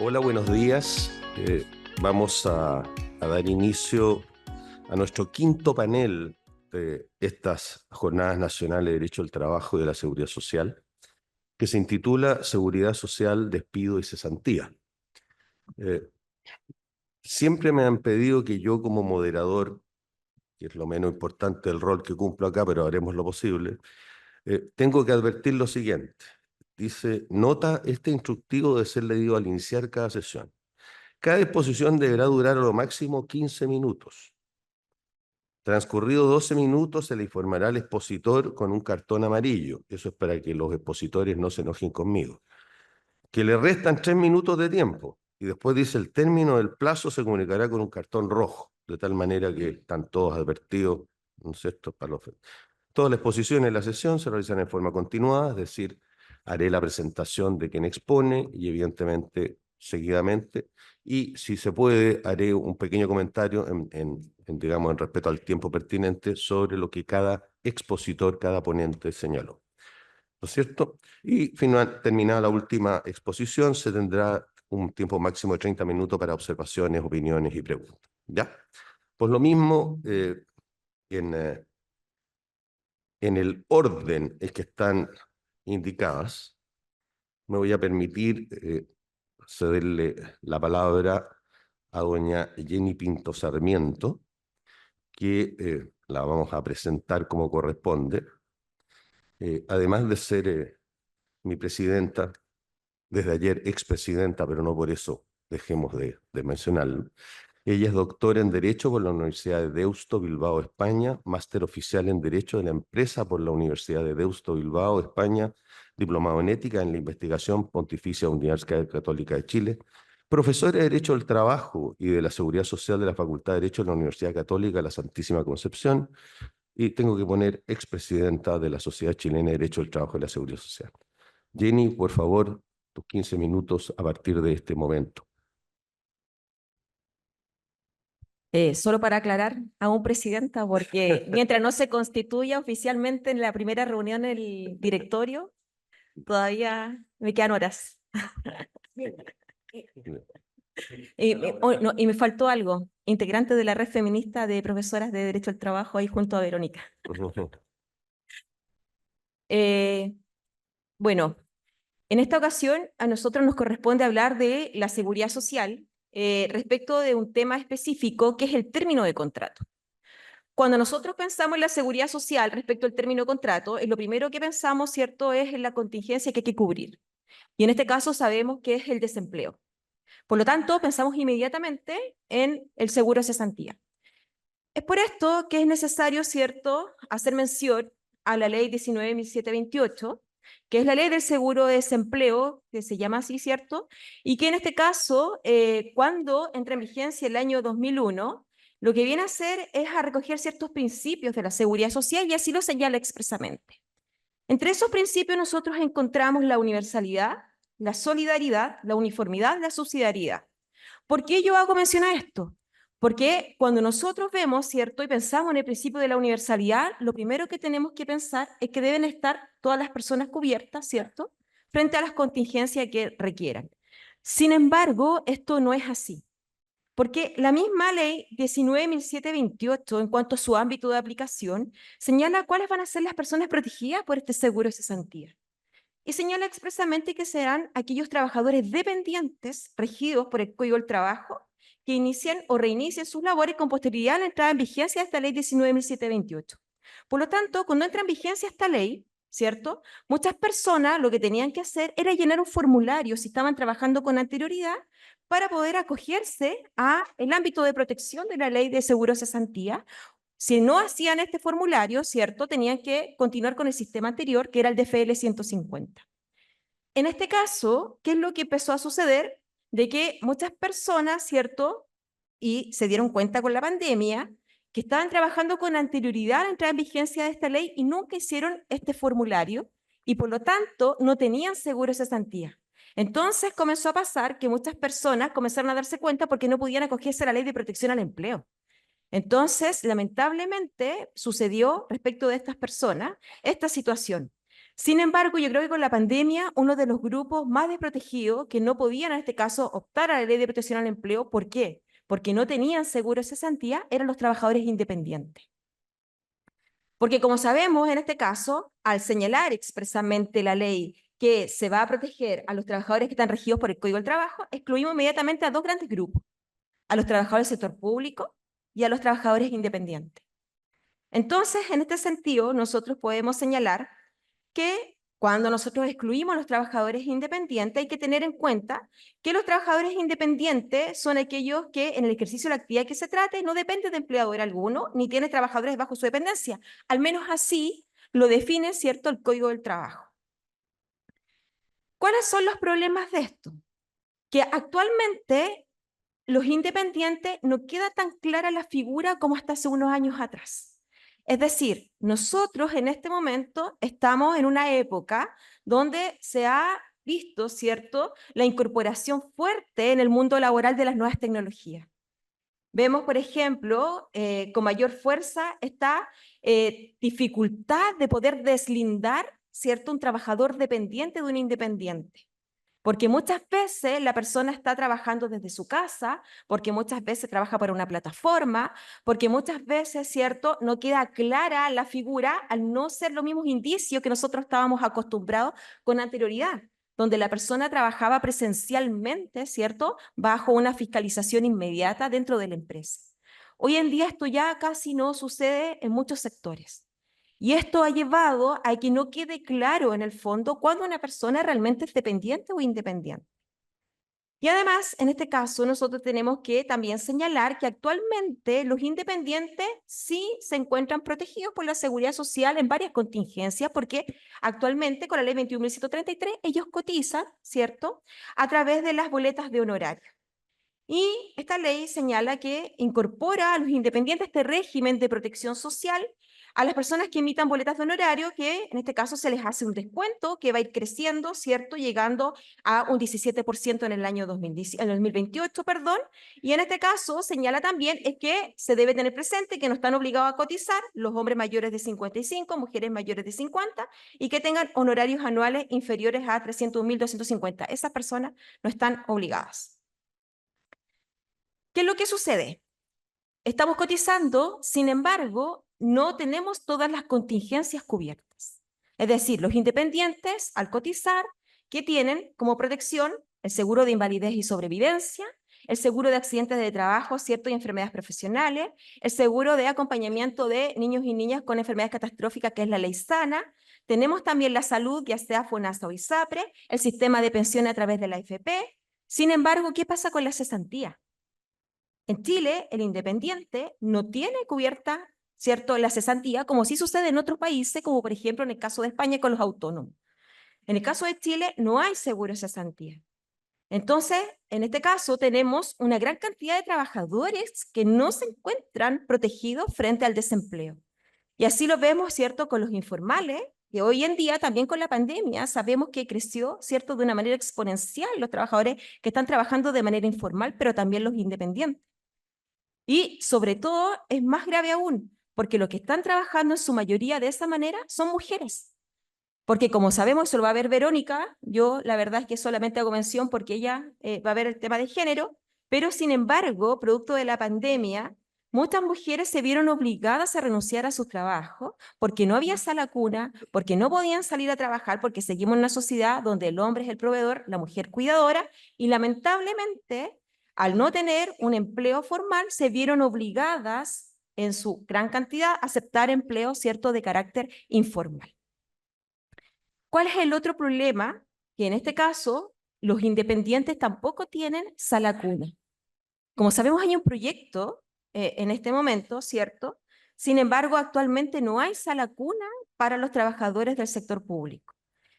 Hola, buenos días. Vamos a dar inicio a nuestro quinto panel de estas Jornadas Nacionales de Derecho al Trabajo y de la Seguridad Social, que se intitula Seguridad Social, Despido y Cesantía. Eh, Siempre me han pedido que yo como moderador, que es lo menos importante del rol que cumplo acá, pero haremos lo posible, tengo que advertir lo siguiente. Dice, nota, este instructivo debe ser leído al iniciar cada sesión. Cada exposición deberá durar a lo máximo 15 minutos. Transcurrido 12 minutos, se le informará al expositor con un cartón amarillo. Eso es para que los expositores no se enojen conmigo. Que le restan 3 minutos de tiempo. Y después dice el término del plazo se comunicará con un cartón rojo, de tal manera que están todos advertidos, ¿no es cierto? Todas las exposiciones en la sesión se realizan en forma continuada, es decir, haré la presentación de quien expone y evidentemente seguidamente, y si se puede, haré un pequeño comentario digamos, en respeto al tiempo pertinente sobre lo que cada expositor, cada ponente señaló. ¿No es cierto? Y terminada la última exposición, se tendrá un tiempo máximo de 30 minutos para observaciones, opiniones y preguntas. ¿Ya? Pues lo mismo en, eh, en el orden en que están indicadas, me voy a permitir cederle la palabra a doña Jenny Pinto Sarmiento, que la vamos a presentar como corresponde. Además de ser mi presidenta, desde ayer expresidenta, pero no por eso dejemos de mencionarlo. Ella es doctora en Derecho por la Universidad de Deusto, Bilbao, España, máster oficial en Derecho de la Empresa por la Universidad de Deusto, Bilbao, España, diplomado en Ética en la Investigación Pontificia Universidad Católica de Chile, profesora de Derecho del Trabajo y de la Seguridad Social de la Facultad de Derecho de la Universidad Católica de la Santísima Concepción, y tengo que poner expresidenta de la Sociedad Chilena de Derecho del Trabajo y la Seguridad Social. Jenny, por favor, tus 15 minutos a partir de este momento. Solo para aclarar, aún presidenta, porque mientras no se constituya oficialmente en la primera reunión el directorio, todavía me quedan horas. Y me faltó algo, integrante de la red feminista de profesoras de Derecho al Trabajo ahí junto a Verónica. Bueno, en esta ocasión a nosotros nos corresponde hablar de la seguridad social respecto de un tema específico que es el término de contrato. Cuando nosotros pensamos en la seguridad social respecto al término contrato, lo primero que pensamos, ¿cierto?, es en la contingencia que hay que cubrir. Y en este caso sabemos que es el desempleo. Por lo tanto, pensamos inmediatamente en el seguro de cesantía. Es por esto que es necesario, ¿cierto?, hacer mención a la ley 19.728, que es la ley del seguro de desempleo, que se llama así, ¿cierto? Y que en este caso, cuando entra en vigencia el año 2001, lo que viene a hacer es a recoger ciertos principios de la seguridad social y así lo señala expresamente. Entre esos principios nosotros encontramos la universalidad, la solidaridad, la uniformidad, la subsidiariedad. ¿Por qué yo hago mención a esto? Porque cuando nosotros vemos, ¿cierto?, y pensamos en el principio de la universalidad, lo primero que tenemos que pensar es que deben estar todas las personas cubiertas, ¿cierto?, frente a las contingencias que requieran. Sin embargo, esto no es así. Porque la misma ley 19.728, en cuanto a su ámbito de aplicación, señala cuáles van a ser las personas protegidas por este seguro de cesantía. Y señala expresamente que serán aquellos trabajadores dependientes regidos por el Código del Trabajo que inicien o reinicien sus labores con posterioridad a la entrada en vigencia de esta ley 19.728. Por lo tanto, cuando entra en vigencia esta ley, ¿cierto?, muchas personas lo que tenían que hacer era llenar un formulario si estaban trabajando con anterioridad para poder acogerse a el ámbito de protección de la ley de seguro de cesantía. Si no hacían este formulario, ¿cierto?, tenían que continuar con el sistema anterior, que era el DFL 150. En este caso, ¿qué es lo que empezó a suceder? De que muchas personas, ¿cierto?, y se dieron cuenta con la pandemia, que estaban trabajando con anterioridad a la entrada en vigencia de esta ley y nunca hicieron este formulario y por lo tanto no tenían seguro de cesantía. Entonces comenzó a pasar que muchas personas comenzaron a darse cuenta porque no podían acogerse a la ley de protección al empleo. Entonces, lamentablemente, sucedió respecto de estas personas esta situación. Sin embargo, yo creo que con la pandemia, uno de los grupos más desprotegidos que no podían en este caso optar a la ley de protección al empleo, ¿por qué? Porque no tenían seguro de cesantía, eran los trabajadores independientes. Porque como sabemos, en este caso, al señalar expresamente la ley que se va a proteger a los trabajadores que están regidos por el Código del Trabajo, excluimos inmediatamente a dos grandes grupos, a los trabajadores del sector público y a los trabajadores independientes. Entonces, en este sentido, nosotros podemos señalar que cuando nosotros excluimos a los trabajadores independientes, hay que tener en cuenta que los trabajadores independientes son aquellos que en el ejercicio de la actividad que se trate no dependen de empleador alguno, ni tienen trabajadores bajo su dependencia. Al menos así lo define, ¿cierto?, el Código del Trabajo. ¿Cuáles son los problemas de esto? Que actualmente los independientes no queda tan clara la figura como hasta hace unos años atrás. Es decir, nosotros en este momento estamos en una época donde se ha visto, ¿cierto?, la incorporación fuerte en el mundo laboral de las nuevas tecnologías. Vemos, por ejemplo, con mayor fuerza esta dificultad de poder deslindar, ¿cierto?, un trabajador dependiente de un independiente. Porque muchas veces la persona está trabajando desde su casa, porque muchas veces trabaja para una plataforma, porque muchas veces, ¿cierto?, no queda clara la figura al no ser los mismos indicios que nosotros estábamos acostumbrados con anterioridad, donde la persona trabajaba presencialmente, ¿cierto?, bajo una fiscalización inmediata dentro de la empresa. Hoy en día esto ya casi no sucede en muchos sectores. Y esto ha llevado a que no quede claro en el fondo cuándo una persona realmente es dependiente o independiente. Y además, en este caso, nosotros tenemos que también señalar que actualmente los independientes sí se encuentran protegidos por la seguridad social en varias contingencias, porque actualmente con la ley 21.133 ellos cotizan, ¿cierto?, a través de las boletas de honorario. Y esta ley señala que incorpora a los independientes este régimen de protección social a las personas que emitan boletas de honorario, que en este caso se les hace un descuento que va a ir creciendo, ¿cierto?, llegando a un 17% en el año 2028, perdón. Y en este caso señala también es que se debe tener presente que no están obligados a cotizar los hombres mayores de 55, mujeres mayores de 50, y que tengan honorarios anuales inferiores a 301.250. Esas personas no están obligadas. ¿Qué es lo que sucede? Estamos cotizando, sin embargo, no tenemos todas las contingencias cubiertas. Es decir, los independientes, al cotizar, ¿qué tienen como protección? El seguro de invalidez y sobrevivencia, el seguro de accidentes de trabajo, ¿cierto?, y enfermedades profesionales, el seguro de acompañamiento de niños y niñas con enfermedades catastróficas, que es la ley SANA. Tenemos también la salud, ya sea FONASA o ISAPRE, el sistema de pensiones a través de la AFP. Sin embargo, ¿qué pasa con la cesantía? En Chile, el independiente no tiene cubierta, ¿cierto?, la cesantía, como sí sucede en otros países, como por ejemplo en el caso de España con los autónomos. En el caso de Chile no hay seguro de cesantía. Entonces, en este caso tenemos una gran cantidad de trabajadores que no se encuentran protegidos frente al desempleo. Y así lo vemos, ¿cierto?, con los informales, que hoy en día también con la pandemia sabemos que creció, ¿cierto?, de una manera exponencial los trabajadores que están trabajando de manera informal, pero también los independientes. Y sobre todo es más grave aún, porque los que están trabajando en su mayoría de esa manera son mujeres. Porque como sabemos, eso lo va a ver Verónica, yo la verdad es que solamente hago mención porque ella va a ver el tema de género, pero sin embargo, producto de la pandemia, muchas mujeres se vieron obligadas a renunciar a sus trabajos porque no había sala cuna, porque no podían salir a trabajar, porque seguimos en una sociedad donde el hombre es el proveedor, la mujer cuidadora, y lamentablemente, al no tener un empleo formal, se vieron obligadas en su gran cantidad a aceptar empleos, ¿cierto?, de carácter informal. ¿Cuál es el otro problema? Que en este caso, los independientes tampoco tienen sala cuna. Como sabemos, hay un proyecto en este momento, ¿cierto? Sin embargo, actualmente no hay sala cuna para los trabajadores del sector público.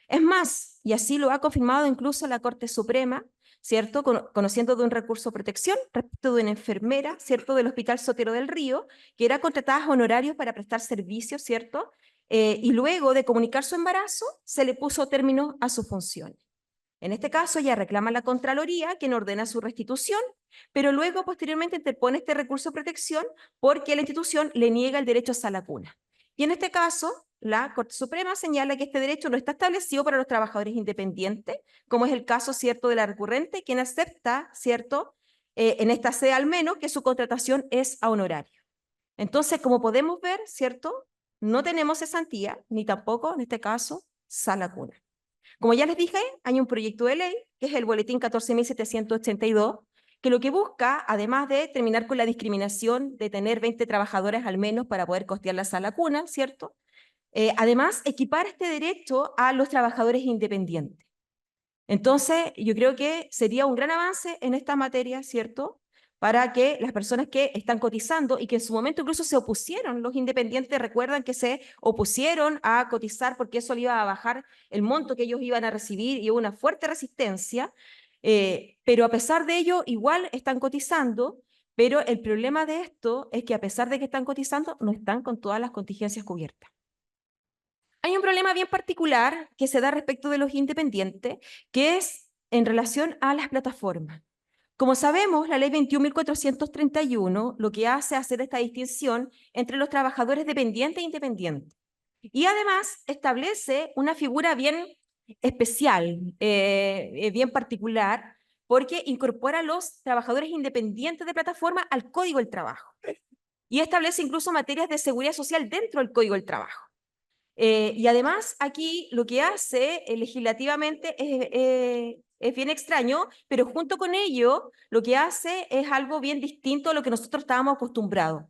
Es más, y así lo ha confirmado incluso la Corte Suprema, ¿cierto?, conociendo de un recurso de protección respecto de una enfermera, ¿cierto?, del Hospital Sotero del Río, que era contratada a honorarios para prestar servicios, ¿cierto?, y luego de comunicar su embarazo, se le puso término a sus funciones. En este caso, ella reclama a la Contraloría, quien ordena su restitución, pero luego, posteriormente, interpone este recurso de protección porque la institución le niega el derecho a sala cuna. Y en este caso, la Corte Suprema señala que este derecho no está establecido para los trabajadores independientes, como es el caso, ¿cierto?, de la recurrente, quien acepta, ¿cierto?, en esta sede al menos, que su contratación es a honorario. Entonces, como podemos ver, ¿cierto?, no tenemos cesantía, ni tampoco, en este caso, sala cuna. Como ya les dije, hay un proyecto de ley, que es el Boletín 14.782, que lo que busca, además de terminar con la discriminación de tener 20 trabajadores al menos para poder costear la sala cuna, ¿cierto?, además, equipar este derecho a los trabajadores independientes. Entonces, yo creo que sería un gran avance en esta materia, ¿cierto?, para que las personas que están cotizando y que en su momento incluso se opusieron, los independientes recuerdan que se opusieron a cotizar porque eso le iba a bajar el monto que ellos iban a recibir y hubo una fuerte resistencia, pero a pesar de ello igual están cotizando, pero el problema de esto es que a pesar de que están cotizando, no están con todas las contingencias cubiertas. Hay un problema bien particular que se da respecto de los independientes, que es en relación a las plataformas. Como sabemos, la ley 21.431 lo que hace es hacer esta distinción entre los trabajadores dependientes e independientes. Y además establece una figura bien especial, bien particular, porque incorpora a los trabajadores independientes de plataforma al Código del Trabajo. Y establece incluso materias de seguridad social dentro del Código del Trabajo. Y además aquí lo que hace legislativamente es bien extraño, pero junto con ello lo que hace es algo bien distinto a lo que nosotros estábamos acostumbrados,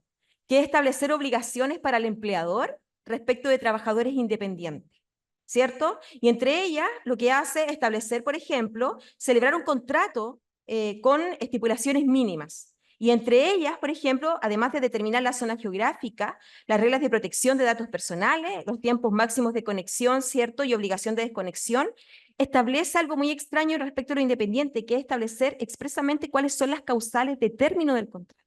que es establecer obligaciones para el empleador respecto de trabajadores independientes, ¿cierto? Y entre ellas lo que hace es establecer, por ejemplo, celebrar un contrato con estipulaciones mínimas. Y entre ellas, por ejemplo, además de determinar la zona geográfica, las reglas de protección de datos personales, los tiempos máximos de conexión, ¿cierto?, y obligación de desconexión, establece algo muy extraño respecto a lo independiente, que es establecer expresamente cuáles son las causales de término del contrato.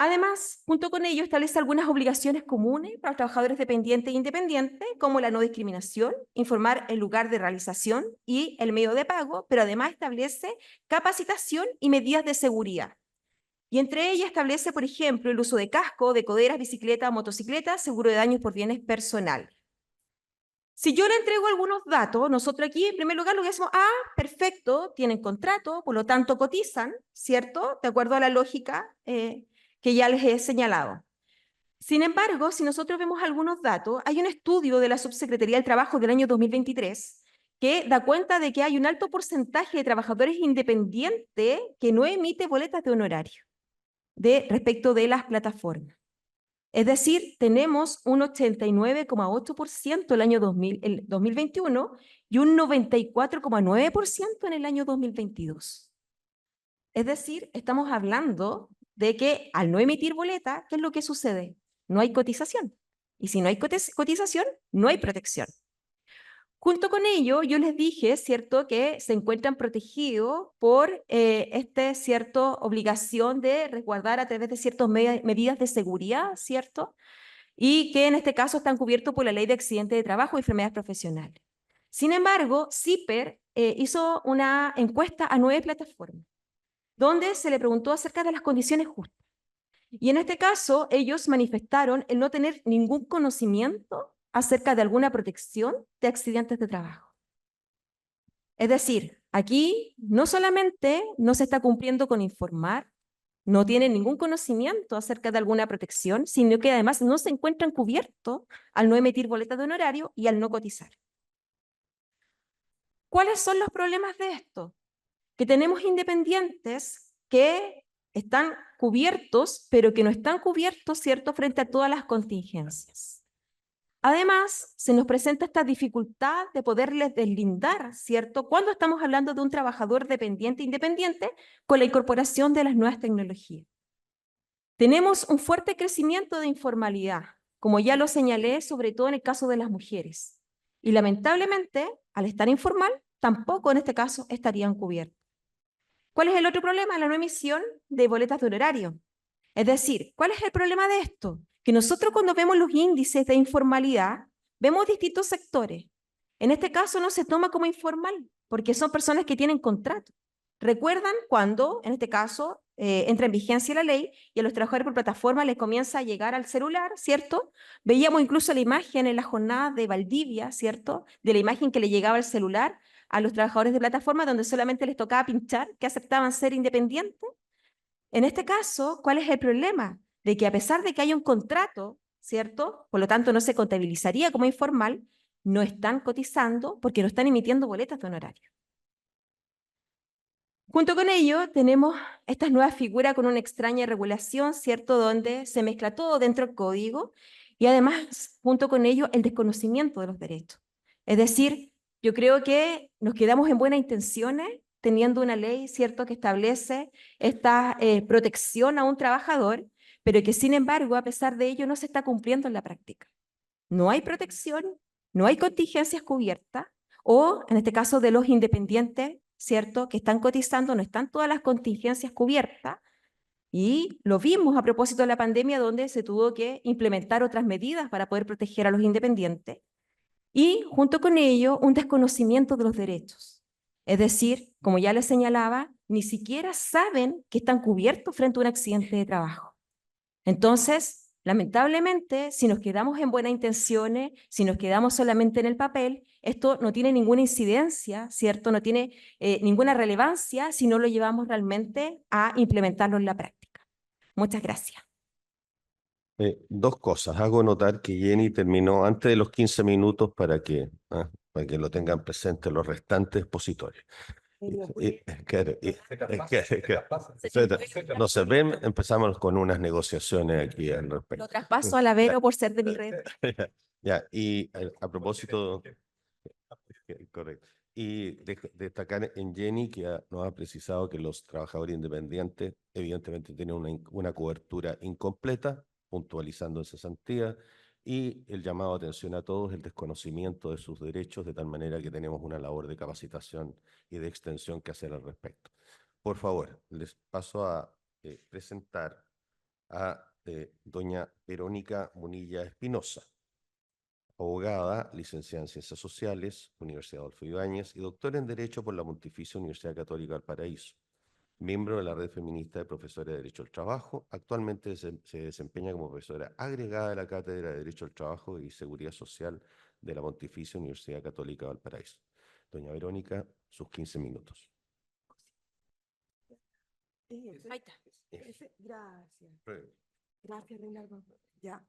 Además, junto con ello, establece algunas obligaciones comunes para los trabajadores dependientes e independientes, como la no discriminación, informar el lugar de realización y el medio de pago, pero además establece capacitación y medidas de seguridad. Y entre ellas establece, por ejemplo, el uso de casco, de coderas, bicicleta, motocicleta, seguro de daños por bienes personales. Si yo le entrego algunos datos, nosotros aquí, en primer lugar, lo que decimos, perfecto, tienen contrato, por lo tanto cotizan, ¿cierto?, de acuerdo a la lógica que ya les he señalado. Sin embargo, si nosotros vemos algunos datos, hay un estudio de la Subsecretaría del Trabajo del año 2023 que da cuenta de que hay un alto porcentaje de trabajadores independientes que no emite boletas de honorario respecto de las plataformas. Es decir, tenemos un 89,8% el año 2021 y un 94,9% en el año 2022. Es decir, estamos hablando de que al no emitir boleta, ¿qué es lo que sucede? No hay cotización. Y si no hay cotización, no hay protección. Junto con ello, yo les dije, ¿cierto?, que se encuentran protegidos por cierta obligación de resguardar a través de ciertas medidas de seguridad, ¿cierto?, y que en este caso están cubiertos por la Ley de Accidentes de Trabajo y Enfermedades Profesionales. Sin embargo, CIPER hizo una encuesta a 9 plataformas, donde se le preguntó acerca de las condiciones justas. Y en este caso, ellos manifestaron el no tener ningún conocimiento acerca de alguna protección de accidentes de trabajo. Es decir, aquí no solamente no se está cumpliendo con informar, no tienen ningún conocimiento acerca de alguna protección, sino que además no se encuentran cubiertos al no emitir boletas de honorario y al no cotizar. ¿Cuáles son los problemas de esto? Que tenemos independientes que están cubiertos, pero que no están cubiertos, ¿cierto?, frente a todas las contingencias. Además, se nos presenta esta dificultad de poderles deslindar, ¿cierto?, cuando estamos hablando de un trabajador dependiente e independiente con la incorporación de las nuevas tecnologías. Tenemos un fuerte crecimiento de informalidad, como ya lo señalé, sobre todo en el caso de las mujeres. Y lamentablemente, al estar informal, tampoco en este caso estarían cubiertos. ¿Cuál es el otro problema? La no emisión de boletas de honorario. Es decir, ¿cuál es el problema de esto? Que nosotros cuando vemos los índices de informalidad, vemos distintos sectores. En este caso no se toma como informal, porque son personas que tienen contrato. ¿Recuerdan cuando, en este caso, entra en vigencia la ley y a los trabajadores por plataforma les comienza a llegar al celular, ¿cierto? Veíamos incluso la imagen en la jornada de Valdivia, ¿cierto? De la imagen que le llegaba al celular a los trabajadores de plataforma donde solamente les tocaba pinchar que aceptaban ser independientes. En este caso, ¿cuál es el problema? De que a pesar de que hay un contrato, ¿cierto? Por lo tanto, no se contabilizaría como informal, no están cotizando porque no están emitiendo boletas de honorario. Junto con ello, tenemos estas nuevas figuras con una extraña regulación, ¿cierto? Donde se mezcla todo dentro del código y además, junto con ello, el desconocimiento de los derechos. Es decir, yo creo que nos quedamos en buenas intenciones teniendo una ley, ¿cierto?, que establece esta protección a un trabajador, pero que sin embargo, a pesar de ello, no se está cumpliendo en la práctica. No hay protección, no hay contingencias cubiertas, o en este caso de los independientes, ¿cierto?, que están cotizando, no están todas las contingencias cubiertas, y lo vimos a propósito de la pandemia, donde se tuvo que implementar otras medidas para poder proteger a los independientes, y junto con ello, un desconocimiento de los derechos. Es decir, como ya les señalaba, ni siquiera saben que están cubiertos frente a un accidente de trabajo. Entonces, lamentablemente, si nos quedamos en buenas intenciones, si nos quedamos solamente en el papel, esto no tiene ninguna incidencia, ¿cierto? No tiene ninguna relevancia si no lo llevamos realmente a implementarlo en la práctica. Muchas gracias. Dos cosas. Hago notar que Jenny terminó antes de los 15 minutos para que lo tengan presente los restantes expositores. No se ven, empezamos con unas negociaciones aquí al respecto. Lo traspaso a la Vero por ser de mi red. Ya, y a propósito, correcto. Y destacar en Jenny que nos ha precisado que los trabajadores independientes evidentemente tienen una cobertura incompleta, puntualizando en cesantía, y el llamado a atención a todos, el desconocimiento de sus derechos, de tal manera que tenemos una labor de capacitación y de extensión que hacer al respecto. Por favor, les paso a presentar a doña Verónica Munilla Espinosa, abogada, licenciada en Ciencias Sociales, Universidad Adolfo Ibáñez, y doctora en Derecho por la Pontificia Universidad Católica del Paraíso. Miembro de la Red Feminista de Profesores de Derecho al Trabajo, actualmente se desempeña como profesora agregada de la Cátedra de Derecho al Trabajo y Seguridad Social de la Pontificia Universidad Católica del Paraíso. Doña Verónica, sus 15 minutos. Ahí está. Gracias. Gracias, Reinaldo. Ya.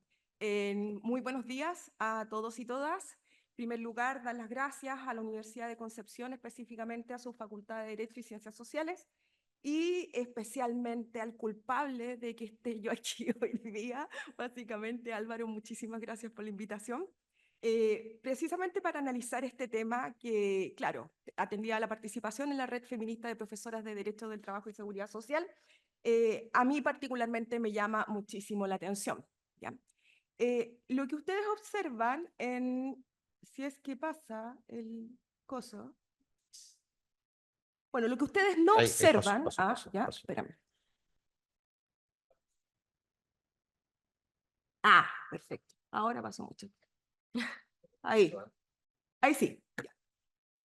Muy buenos días a todos y todas. En primer lugar, dar las gracias a la Universidad de Concepción, específicamente a su Facultad de Derecho y Ciencias Sociales, y especialmente al culpable de que esté yo aquí hoy día, básicamente Álvaro, muchísimas gracias por la invitación. Precisamente para analizar este tema que, claro, atendía a la participación en la Red Feminista de Profesoras de Derecho del Trabajo y Seguridad Social, a mí particularmente me llama muchísimo la atención, ¿ya? Lo que ustedes observan en, si es que pasa el coso, bueno, lo que ustedes no observan, ya, espérame. Perfecto, ahora pasó mucho. Ahí sí. Ya.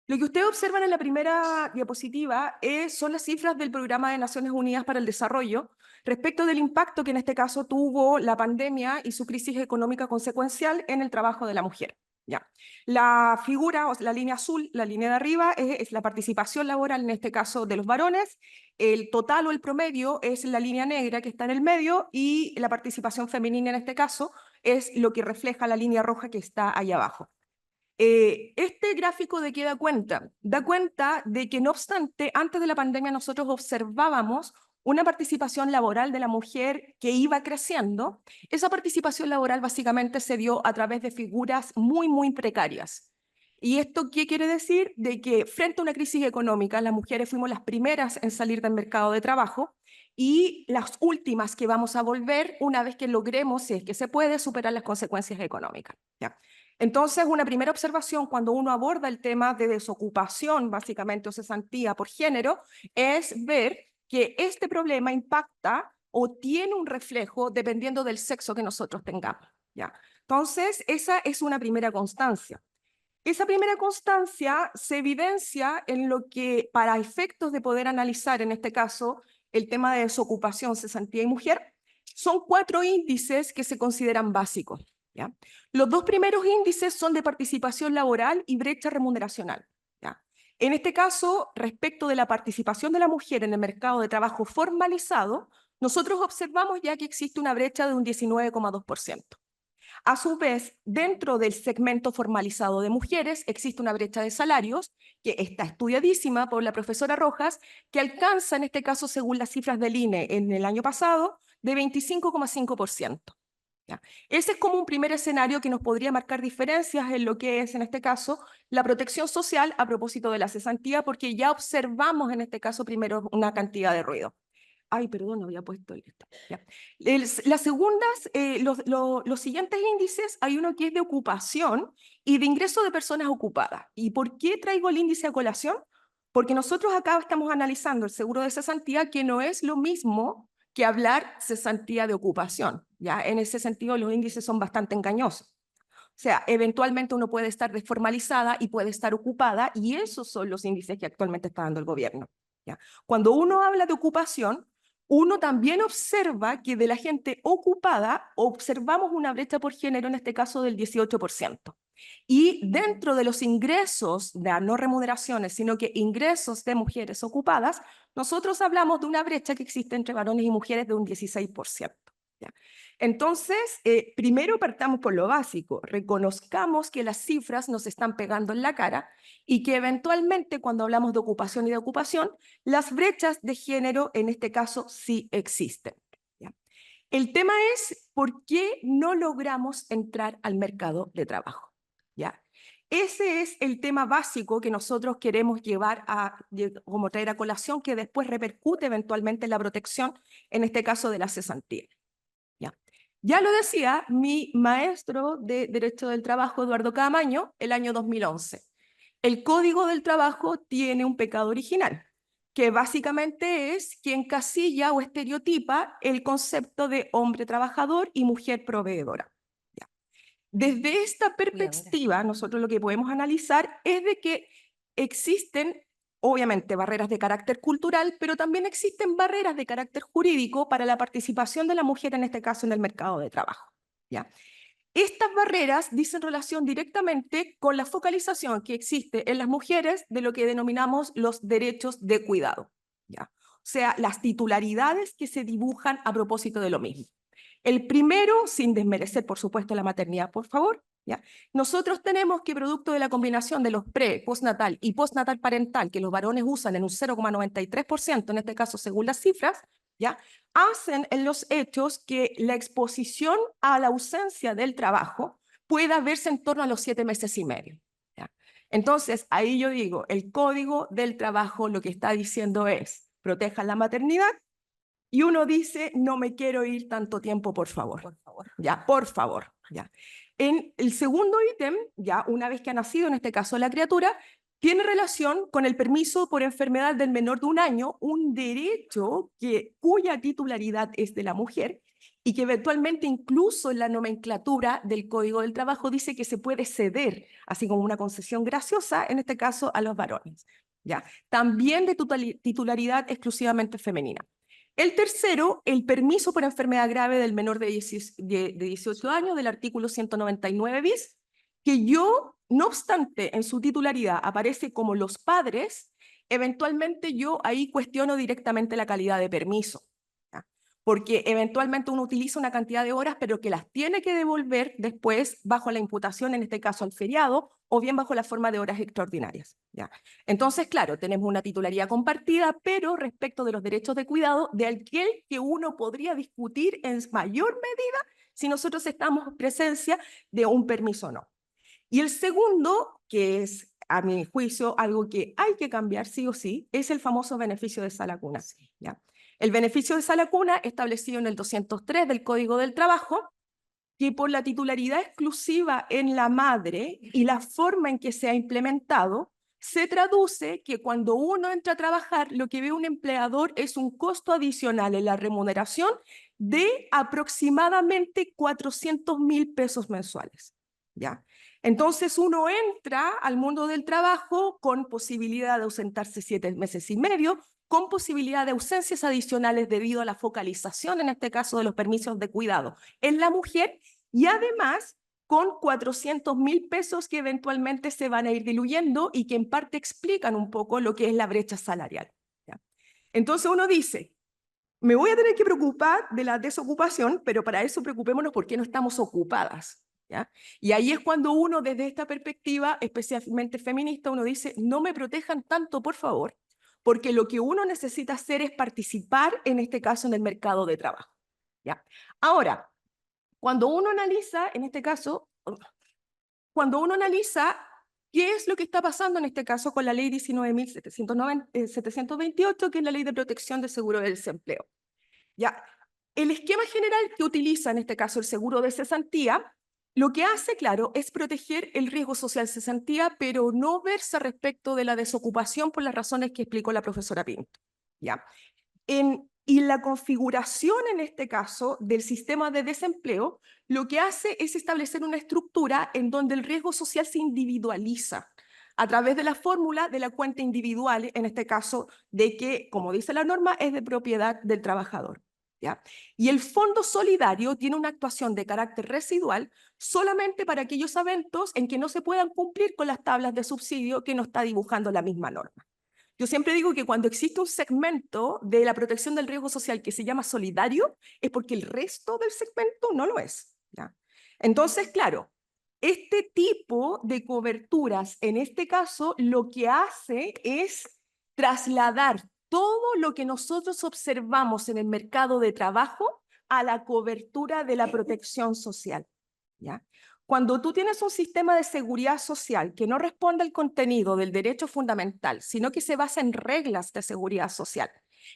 Lo que ustedes observan en la primera diapositiva son las cifras del Programa de Naciones Unidas para el Desarrollo respecto del impacto que en este caso tuvo la pandemia y su crisis económica consecuencial en el trabajo de la mujer. Ya. La figura, o la línea azul, la línea de arriba, es la participación laboral, en este caso de los varones. El total o el promedio es la línea negra que está en el medio, y la participación femenina en este caso es lo que refleja la línea roja que está ahí abajo. Este gráfico ¿de qué da cuenta? Da cuenta de que, no obstante, antes de la pandemia nosotros observábamos una participación laboral de la mujer que iba creciendo. Esa participación laboral básicamente se dio a través de figuras muy, muy precarias. ¿Y esto qué quiere decir? De que frente a una crisis económica, las mujeres fuimos las primeras en salir del mercado de trabajo y las últimas que vamos a volver una vez que logremos, si es que se puede, superar las consecuencias económicas. ¿Ya? Entonces, una primera observación cuando uno aborda el tema de desocupación, básicamente, o cesantía por género, es ver que este problema impacta o tiene un reflejo dependiendo del sexo que nosotros tengamos, ¿ya? Entonces, esa es una primera constancia. Esa primera constancia se evidencia en lo que, para efectos de poder analizar, en este caso, el tema de desocupación, cesantía y mujer, son 4 índices que se consideran básicos, ¿ya? Los 2 primeros índices son de participación laboral y brecha remuneracional, ¿ya? En este caso, respecto de la participación de la mujer en el mercado de trabajo formalizado, nosotros observamos ya que existe una brecha de un 19,2%. A su vez, dentro del segmento formalizado de mujeres existe una brecha de salarios que está estudiadísima por la profesora Rojas, que alcanza, en este caso, según las cifras del INE en el año pasado, de 25,5%. ¿Ya? Ese es como un primer escenario que nos podría marcar diferencias en lo que es, en este caso, la protección social a propósito de la cesantía, porque ya observamos, en este caso, primero una cantidad de ruido. Ay, perdón, no había puesto el... Ya. Las segundas, los siguientes índices, hay uno que es de ocupación y de ingreso de personas ocupadas. ¿Y por qué traigo el índice a colación? Porque nosotros acá estamos analizando el seguro de cesantía, que no es lo mismo que hablar cesantía de ocupación. ¿Ya? En ese sentido, los índices son bastante engañosos. O sea, eventualmente uno puede estar desformalizada y puede estar ocupada, y esos son los índices que actualmente está dando el gobierno. ¿Ya? Cuando uno habla de ocupación, uno también observa que de la gente ocupada observamos una brecha por género, en este caso del 18%. Y dentro de los ingresos de no remuneraciones, sino que ingresos de mujeres ocupadas, nosotros hablamos de una brecha que existe entre varones y mujeres de un 16%. ¿Ya? Entonces, primero partamos por lo básico, reconozcamos que las cifras nos están pegando en la cara y que eventualmente cuando hablamos de ocupación y de ocupación, las brechas de género en este caso sí existen. ¿Ya? El tema es por qué no logramos entrar al mercado de trabajo. ¿Ya? Ese es el tema básico que nosotros queremos llevar como traer a colación, que después repercute eventualmente en la protección, en este caso de la cesantía. Ya lo decía mi maestro de Derecho del Trabajo, Eduardo Caamaño, el año 2011. El Código del Trabajo tiene un pecado original, que básicamente es que encasilla o estereotipa el concepto de hombre trabajador y mujer proveedora. Ya. Desde esta perspectiva, nosotros lo que podemos analizar es de que existen obviamente barreras de carácter cultural, pero también existen barreras de carácter jurídico para la participación de la mujer, en este caso en el mercado de trabajo. ¿Ya? Estas barreras dicen relación directamente con la focalización que existe en las mujeres de lo que denominamos los derechos de cuidado. ¿Ya? O sea, las titularidades que se dibujan a propósito de lo mismo. El primero, sin desmerecer, por supuesto, la maternidad, por favor. ¿Ya? Nosotros tenemos que, producto de la combinación de los postnatal y postnatal parental, que los varones usan en un 0,93%, en este caso según las cifras, ¿ya? Hacen en los hechos que la exposición a la ausencia del trabajo pueda verse en torno a los 7 meses y medio. ¿Ya? Entonces, ahí yo digo, el Código del Trabajo lo que está diciendo es, protejan la maternidad, y uno dice, no me quiero ir tanto tiempo, por favor. Por favor. Ya, por favor. Ya. En el segundo ítem, ya una vez que ha nacido, en este caso la criatura, tiene relación con el permiso por enfermedad del menor de 1 año, un derecho cuya titularidad es de la mujer y que eventualmente incluso en la nomenclatura del Código del Trabajo dice que se puede ceder, así como una concesión graciosa, en este caso a los varones. Ya. También de titularidad exclusivamente femenina. El tercero, el permiso por enfermedad grave del menor de 18 años, del artículo 199 bis, que no obstante, en su titularidad aparece como los padres, eventualmente yo ahí cuestiono directamente la calidad de permiso. ¿Ya? Porque eventualmente uno utiliza una cantidad de horas, pero que las tiene que devolver después bajo la imputación, en este caso al feriado, o bien bajo la forma de horas extraordinarias. ¿Ya? Entonces, claro, tenemos una titularidad compartida, pero respecto de los derechos de cuidado, de aquel que uno podría discutir en mayor medida si nosotros estamos en presencia de un permiso o no. Y el segundo, que es, a mi juicio, algo que hay que cambiar sí o sí, es el famoso beneficio de sala cuna. ¿Ya? El beneficio de sala cuna, establecido en el 203 del Código del Trabajo, que por la titularidad exclusiva en la madre y la forma en que se ha implementado, se traduce que cuando uno entra a trabajar, lo que ve un empleador es un costo adicional en la remuneración de aproximadamente 400.000 pesos mensuales. ¿Ya? Entonces uno entra al mundo del trabajo con posibilidad de ausentarse 7 meses y medio, con posibilidad de ausencias adicionales debido a la focalización, en este caso, de los permisos de cuidado en la mujer, y además con 400.000 pesos que eventualmente se van a ir diluyendo y que en parte explican un poco lo que es la brecha salarial. ¿Ya? Entonces uno dice, me voy a tener que preocupar de la desocupación, pero para eso preocupémonos porque no estamos ocupadas. ¿Ya? Y ahí es cuando uno, desde esta perspectiva, especialmente feminista, uno dice, no me protejan tanto, por favor, porque lo que uno necesita hacer es participar, en este caso, en el mercado de trabajo. ¿Ya? Ahora, cuando uno analiza, en este caso, cuando uno analiza qué es lo que está pasando en este caso con la ley 19.728, que es la ley de protección de seguro del desempleo. Ya, el esquema general que utiliza en este caso el seguro de cesantía, lo que hace, claro, es proteger el riesgo social cesantía, pero no versa respecto de la desocupación por las razones que explicó la profesora Pinto. ¿Ya? Y la configuración, en este caso, del sistema de desempleo, lo que hace es establecer una estructura en donde el riesgo social se individualiza a través de la fórmula de la cuenta individual, en este caso, de que, como dice la norma, es de propiedad del trabajador. ¿Ya? Y el fondo solidario tiene una actuación de carácter residual solamente para aquellos eventos en que no se puedan cumplir con las tablas de subsidio que nos está dibujando la misma norma. Yo siempre digo que cuando existe un segmento de la protección del riesgo social que se llama solidario, es porque el resto del segmento no lo es. ¿Ya? Entonces, claro, este tipo de coberturas, en este caso, lo que hace es trasladar todo lo que nosotros observamos en el mercado de trabajo a la cobertura de la protección social. ¿Ya? Cuando tú tienes un sistema de seguridad social que no responde al contenido del derecho fundamental, sino que se basa en reglas de seguridad social,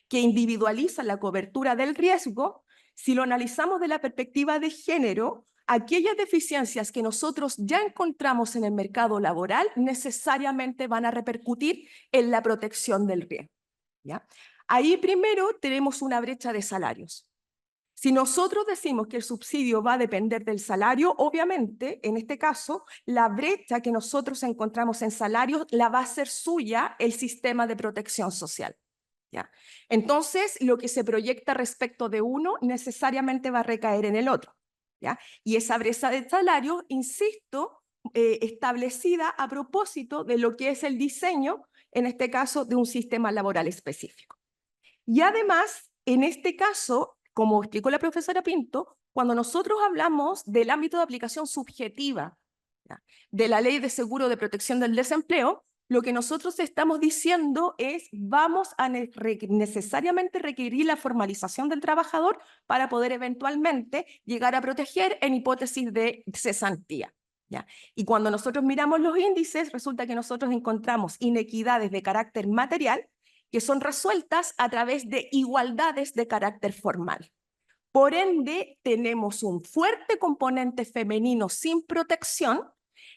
que individualizan la cobertura del riesgo, si lo analizamos de la perspectiva de género, aquellas deficiencias que nosotros ya encontramos en el mercado laboral necesariamente van a repercutir en la protección del riesgo. ¿Ya? Ahí primero tenemos una brecha de salarios. Si nosotros decimos que el subsidio va a depender del salario, obviamente, en este caso, la brecha que nosotros encontramos en salarios la va a hacer suya el sistema de protección social. ¿Ya? Entonces, lo que se proyecta respecto de uno necesariamente va a recaer en el otro. ¿Ya? Y esa brecha de salario, insisto, establecida a propósito de lo que es el diseño, en este caso, de un sistema laboral específico. Y además, en este caso, como explicó la profesora Pinto, cuando nosotros hablamos del ámbito de aplicación subjetiva, ¿ya?, de la Ley de Seguro de Protección del Desempleo, lo que nosotros estamos diciendo es vamos a necesariamente requerir la formalización del trabajador para poder eventualmente llegar a proteger en hipótesis de cesantía. ¿Ya? Y cuando nosotros miramos los índices, resulta que nosotros encontramos inequidades de carácter material que son resueltas a través de igualdades de carácter formal. Por ende, tenemos un fuerte componente femenino sin protección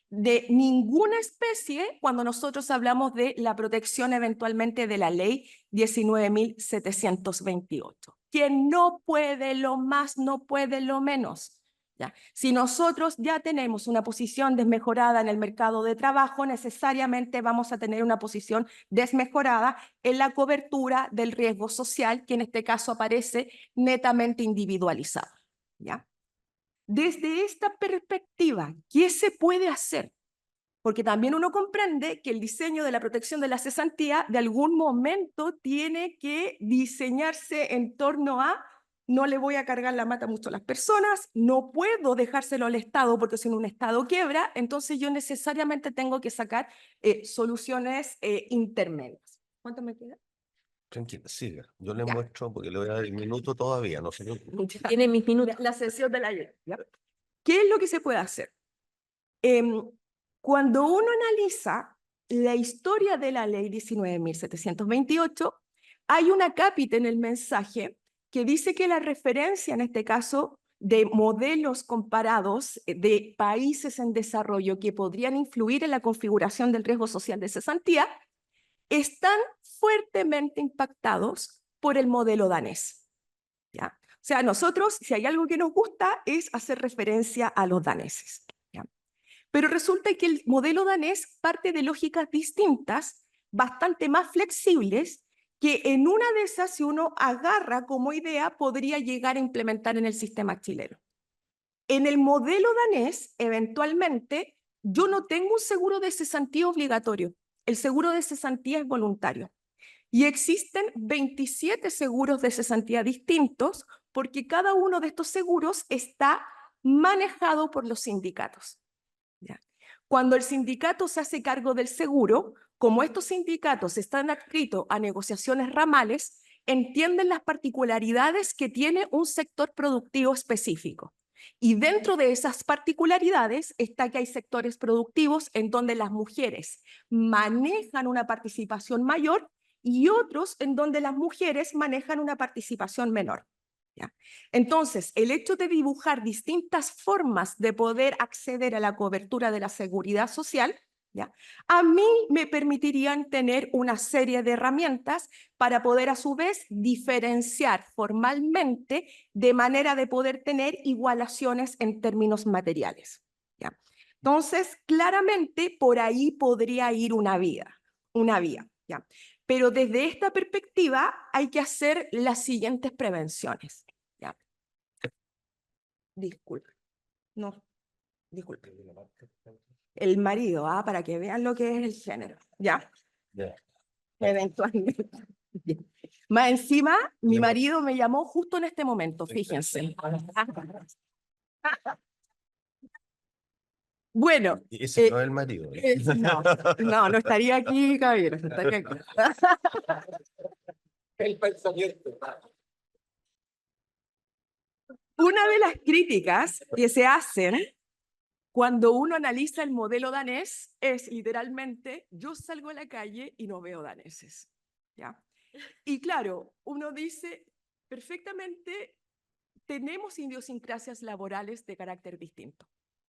de ninguna especie cuando nosotros hablamos de la protección eventualmente de la ley 19.728. Quien no puede lo más, no puede lo menos. ¿Ya? Si nosotros ya tenemos una posición desmejorada en el mercado de trabajo, necesariamente vamos a tener una posición desmejorada en la cobertura del riesgo social, que en este caso aparece netamente individualizado. ¿Ya? Desde esta perspectiva, ¿qué se puede hacer? Porque también uno comprende que el diseño de la protección de la cesantía de algún momento tiene que diseñarse en torno a no le voy a cargar la mata mucho a las personas, no puedo dejárselo al Estado porque si no un Estado quiebra, entonces yo necesariamente tengo que sacar soluciones intermedias. ¿Cuánto me queda? Tranquila, siga. Yo le Ya. muestro porque le voy a dar el minuto todavía, no sé. Tiene mis minutos. La sesión de la ley. ¿Qué es lo que se puede hacer? Cuando uno analiza la historia de la ley 19.728, hay una cápita en el mensaje que dice que la referencia, en este caso, de modelos comparados de países en desarrollo que podrían influir en la configuración del riesgo social de cesantía, están fuertemente impactados por el modelo danés. ¿Ya? O sea, nosotros, si hay algo que nos gusta, es hacer referencia a los daneses. ¿Ya? Pero resulta que el modelo danés parte de lógicas distintas, bastante más flexibles, que en una de esas, si uno agarra como idea, podría llegar a implementar en el sistema chileno. En el modelo danés, eventualmente, yo no tengo un seguro de cesantía obligatorio. El seguro de cesantía es voluntario. Y existen 27 seguros de cesantía distintos porque cada uno de estos seguros está manejado por los sindicatos. ¿Ya? Cuando el sindicato se hace cargo del seguro, como estos sindicatos están adscritos a negociaciones ramales, entienden las particularidades que tiene un sector productivo específico. Y dentro de esas particularidades está que hay sectores productivos en donde las mujeres manejan una participación mayor y otros en donde las mujeres manejan una participación menor. ¿Ya? Entonces, el hecho de dibujar distintas formas de poder acceder a la cobertura de la seguridad social, ¿ya? A mí me permitirían tener una serie de herramientas para poder a su vez diferenciar formalmente de manera de poder tener igualaciones en términos materiales. ¿Ya? Entonces, claramente por ahí podría ir una vía. ¿Ya? Pero desde esta perspectiva hay que hacer las siguientes prevenciones. ¿Ya? Disculpe. No, disculpe. El marido, para que vean lo que es el género. ¿Ya? Ya. Eventualmente. Más encima, mi marido me llamó justo en este momento, fíjense. Bueno. Y ese no es el marido. No estaría aquí, caballero. No estaría aquí. El pensamiento. Una de las críticas que se hacen cuando uno analiza el modelo danés es literalmente, yo salgo a la calle y no veo daneses. ¿Ya? Y claro, uno dice, perfectamente, tenemos idiosincrasias laborales de carácter distinto.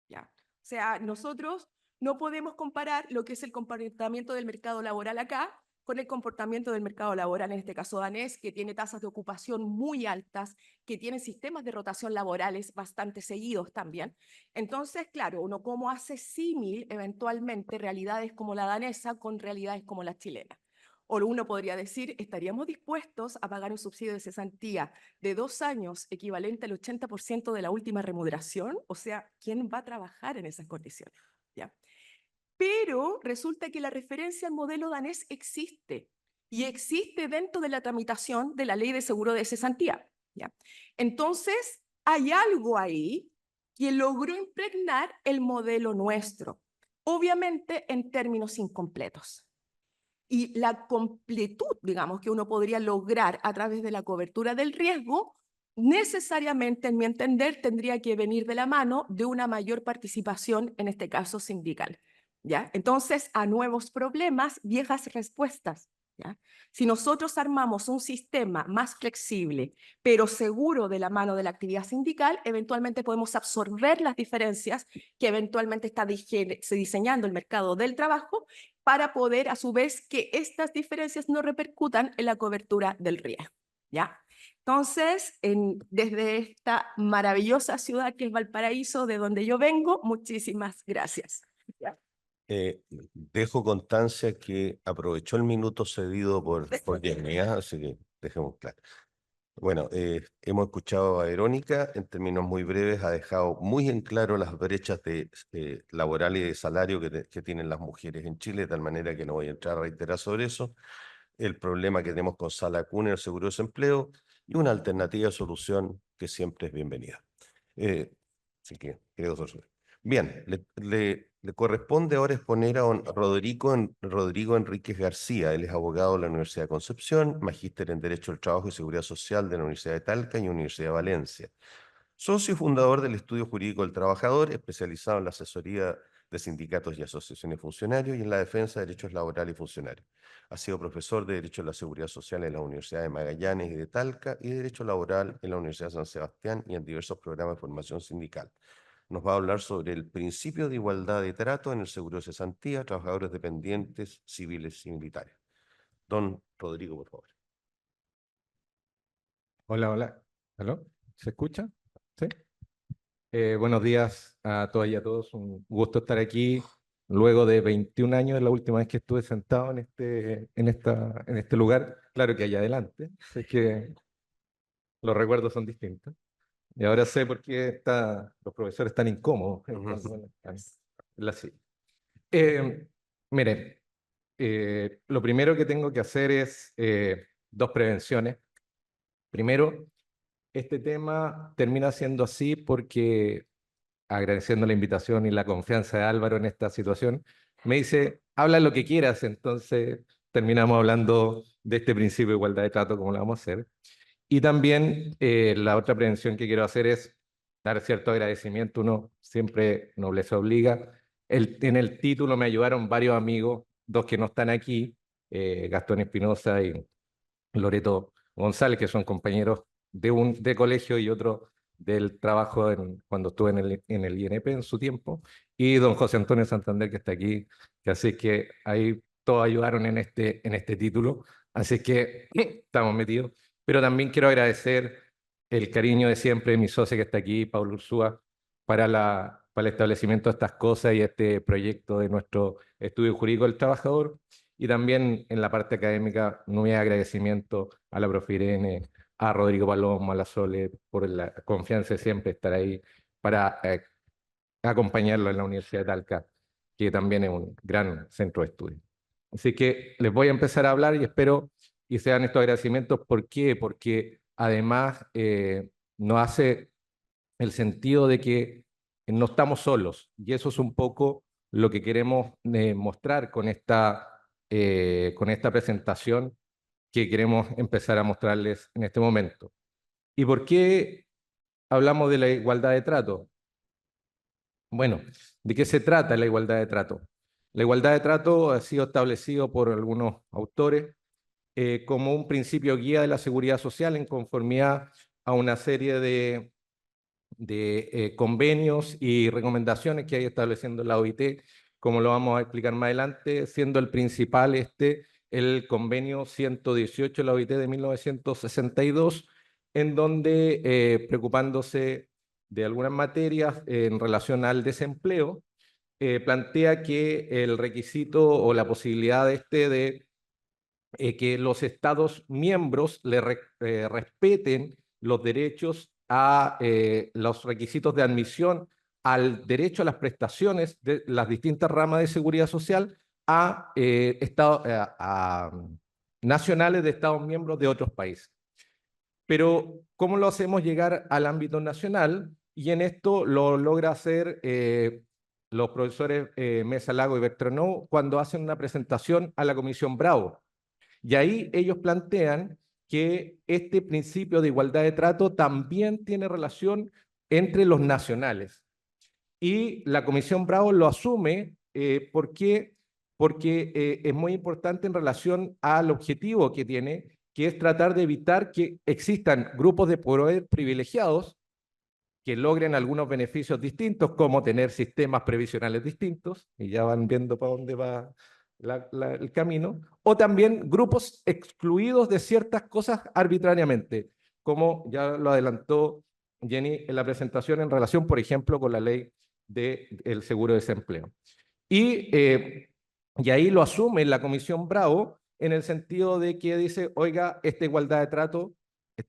¿Ya? O sea, nosotros no podemos comparar lo que es el comportamiento del mercado laboral acá con el comportamiento del mercado laboral, en este caso danés, que tiene tasas de ocupación muy altas, que tiene sistemas de rotación laborales bastante seguidos también. Entonces, claro, uno cómo hace símil eventualmente realidades como la danesa con realidades como la chilena. O uno podría decir, ¿estaríamos dispuestos a pagar un subsidio de cesantía de 2 años equivalente al 80% de la última remuneración? O sea, ¿quién va a trabajar en esas condiciones? ¿Ya? Pero resulta que la referencia al modelo danés existe y existe dentro de la tramitación de la ley de seguro de cesantía. ¿Ya? Entonces, hay algo ahí que logró impregnar el modelo nuestro, obviamente en términos incompletos. Y la completud, digamos, que uno podría lograr a través de la cobertura del riesgo, necesariamente, en mi entender, tendría que venir de la mano de una mayor participación, en este caso sindical. ¿Ya? Entonces, a nuevos problemas, viejas respuestas. ¿Ya? Si nosotros armamos un sistema más flexible, pero seguro de la mano de la actividad sindical, eventualmente podemos absorber las diferencias que eventualmente está diseñando el mercado del trabajo para poder, a su vez, que estas diferencias no repercutan en la cobertura del riesgo. ¿Ya? Entonces, desde esta maravillosa ciudad que es Valparaíso, de donde yo vengo, muchísimas gracias. ¿Ya? Dejo constancia que aprovechó el minuto cedido por dignidad, así que dejemos claro. Bueno, hemos escuchado a Verónica, en términos muy breves, ha dejado muy en claro las brechas laborales y de salario que tienen las mujeres en Chile, de tal manera que no voy a entrar a reiterar sobre eso, el problema que tenemos con Sala Cuna, el seguro de desempleo, y una alternativa de solución que siempre es bienvenida. Así que creo que eso. Bien, le corresponde ahora exponer a don Rodrigo Enríquez García. Él es abogado de la Universidad de Concepción, magíster en Derecho del Trabajo y Seguridad Social de la Universidad de Talca y Universidad de Valencia. Socio y fundador del Estudio Jurídico del Trabajador, especializado en la asesoría de sindicatos y asociaciones de funcionarios y en la defensa de derechos laborales y funcionarios. Ha sido profesor de Derecho de la Seguridad Social en la Universidad de Magallanes y de Talca y de Derecho Laboral en la Universidad de San Sebastián y en diversos programas de formación sindical. Nos va a hablar sobre el principio de igualdad de trato en el seguro de cesantía, trabajadores dependientes, civiles y militares. Don Rodrigo, por favor. Hola, hola. ¿Aló? ¿Se escucha? ¿Sí? Buenos días a todas y a todos. Un gusto estar aquí luego de 21 años de la última vez que estuve sentado en este lugar, claro que allá adelante, así que los recuerdos son distintos. Y ahora sé por qué los profesores están incómodos en la silla. Miren, lo primero que tengo que hacer es dos prevenciones. Primero, este tema termina siendo así porque, agradeciendo la invitación y la confianza de Álvaro en esta situación, me dice, habla lo que quieras, entonces terminamos hablando de este principio de igualdad de trato, como lo vamos a hacer. Y también la otra prevención que quiero hacer es dar cierto agradecimiento. Uno siempre nobleza obliga. En el título me ayudaron varios amigos, dos que no están aquí, Gastón Espinosa y Loreto González, que son compañeros de colegio y otro del trabajo cuando estuve en el INP en su tiempo, y don José Antonio Santander, que está aquí, que así que ahí todos ayudaron en este título, así que estamos metidos. Pero también quiero agradecer el cariño de siempre de mi socia que está aquí, Pablo Ursúa, para el establecimiento de estas cosas y este proyecto de nuestro estudio jurídico del trabajador. Y también en la parte académica, un agradecimiento a la profe Irene, a Rodrigo Palomo, a la Sole, por la confianza de siempre estar ahí para acompañarlo en la Universidad de Talca, que también es un gran centro de estudio. Así que les voy a empezar a hablar y espero y sean estos agradecimientos. ¿Por qué? Porque además nos hace el sentido de que no estamos solos, y eso es un poco lo que queremos mostrar con esta presentación que queremos empezar a mostrarles en este momento. ¿Y por qué hablamos de la igualdad de trato? Bueno, ¿de qué se trata la igualdad de trato? La igualdad de trato ha sido establecido por algunos autores como un principio guía de la seguridad social en conformidad a una serie de convenios y recomendaciones que hay estableciendo la OIT, como lo vamos a explicar más adelante, siendo el principal el convenio 118 de la OIT de 1962, en donde, preocupándose de algunas materias en relación al desempleo, plantea que el requisito o la posibilidad de que los Estados miembros respeten los derechos a los requisitos de admisión al derecho a las prestaciones de las distintas ramas de seguridad social a nacionales de Estados miembros de otros países. Pero, ¿cómo lo hacemos llegar al ámbito nacional? Y en esto lo logra hacer los profesores Mesa Lago y Bertranou cuando hacen una presentación a la Comisión Bravo. Y ahí ellos plantean que este principio de igualdad de trato también tiene relación entre los nacionales. Y la Comisión Bravo lo asume porque es muy importante en relación al objetivo que tiene, que es tratar de evitar que existan grupos de poder privilegiados que logren algunos beneficios distintos, como tener sistemas previsionales distintos, y ya van viendo para dónde va el camino, o también grupos excluidos de ciertas cosas arbitrariamente, como ya lo adelantó Jenny en la presentación en relación, por ejemplo, con la ley del seguro de desempleo. Y ahí lo asume la Comisión Bravo en el sentido de que dice, oiga, esta igualdad de trato,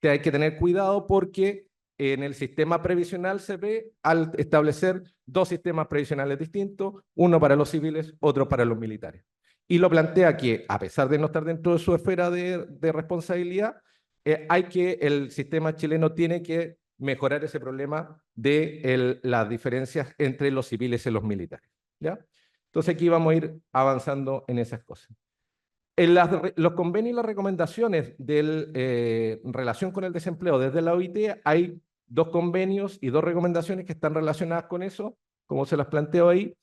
hay que tener cuidado porque en el sistema previsional se ve al establecer dos sistemas previsionales distintos, uno para los civiles, otro para los militares. Y lo plantea que, a pesar de no estar dentro de su esfera de responsabilidad, el sistema chileno tiene que mejorar ese problema de las diferencias entre los civiles y los militares, ¿ya? Entonces aquí vamos a ir avanzando en esas cosas. En los convenios y las recomendaciones en relación con el desempleo desde la OIT hay dos convenios y dos recomendaciones que están relacionadas con eso, como se las planteo ahí,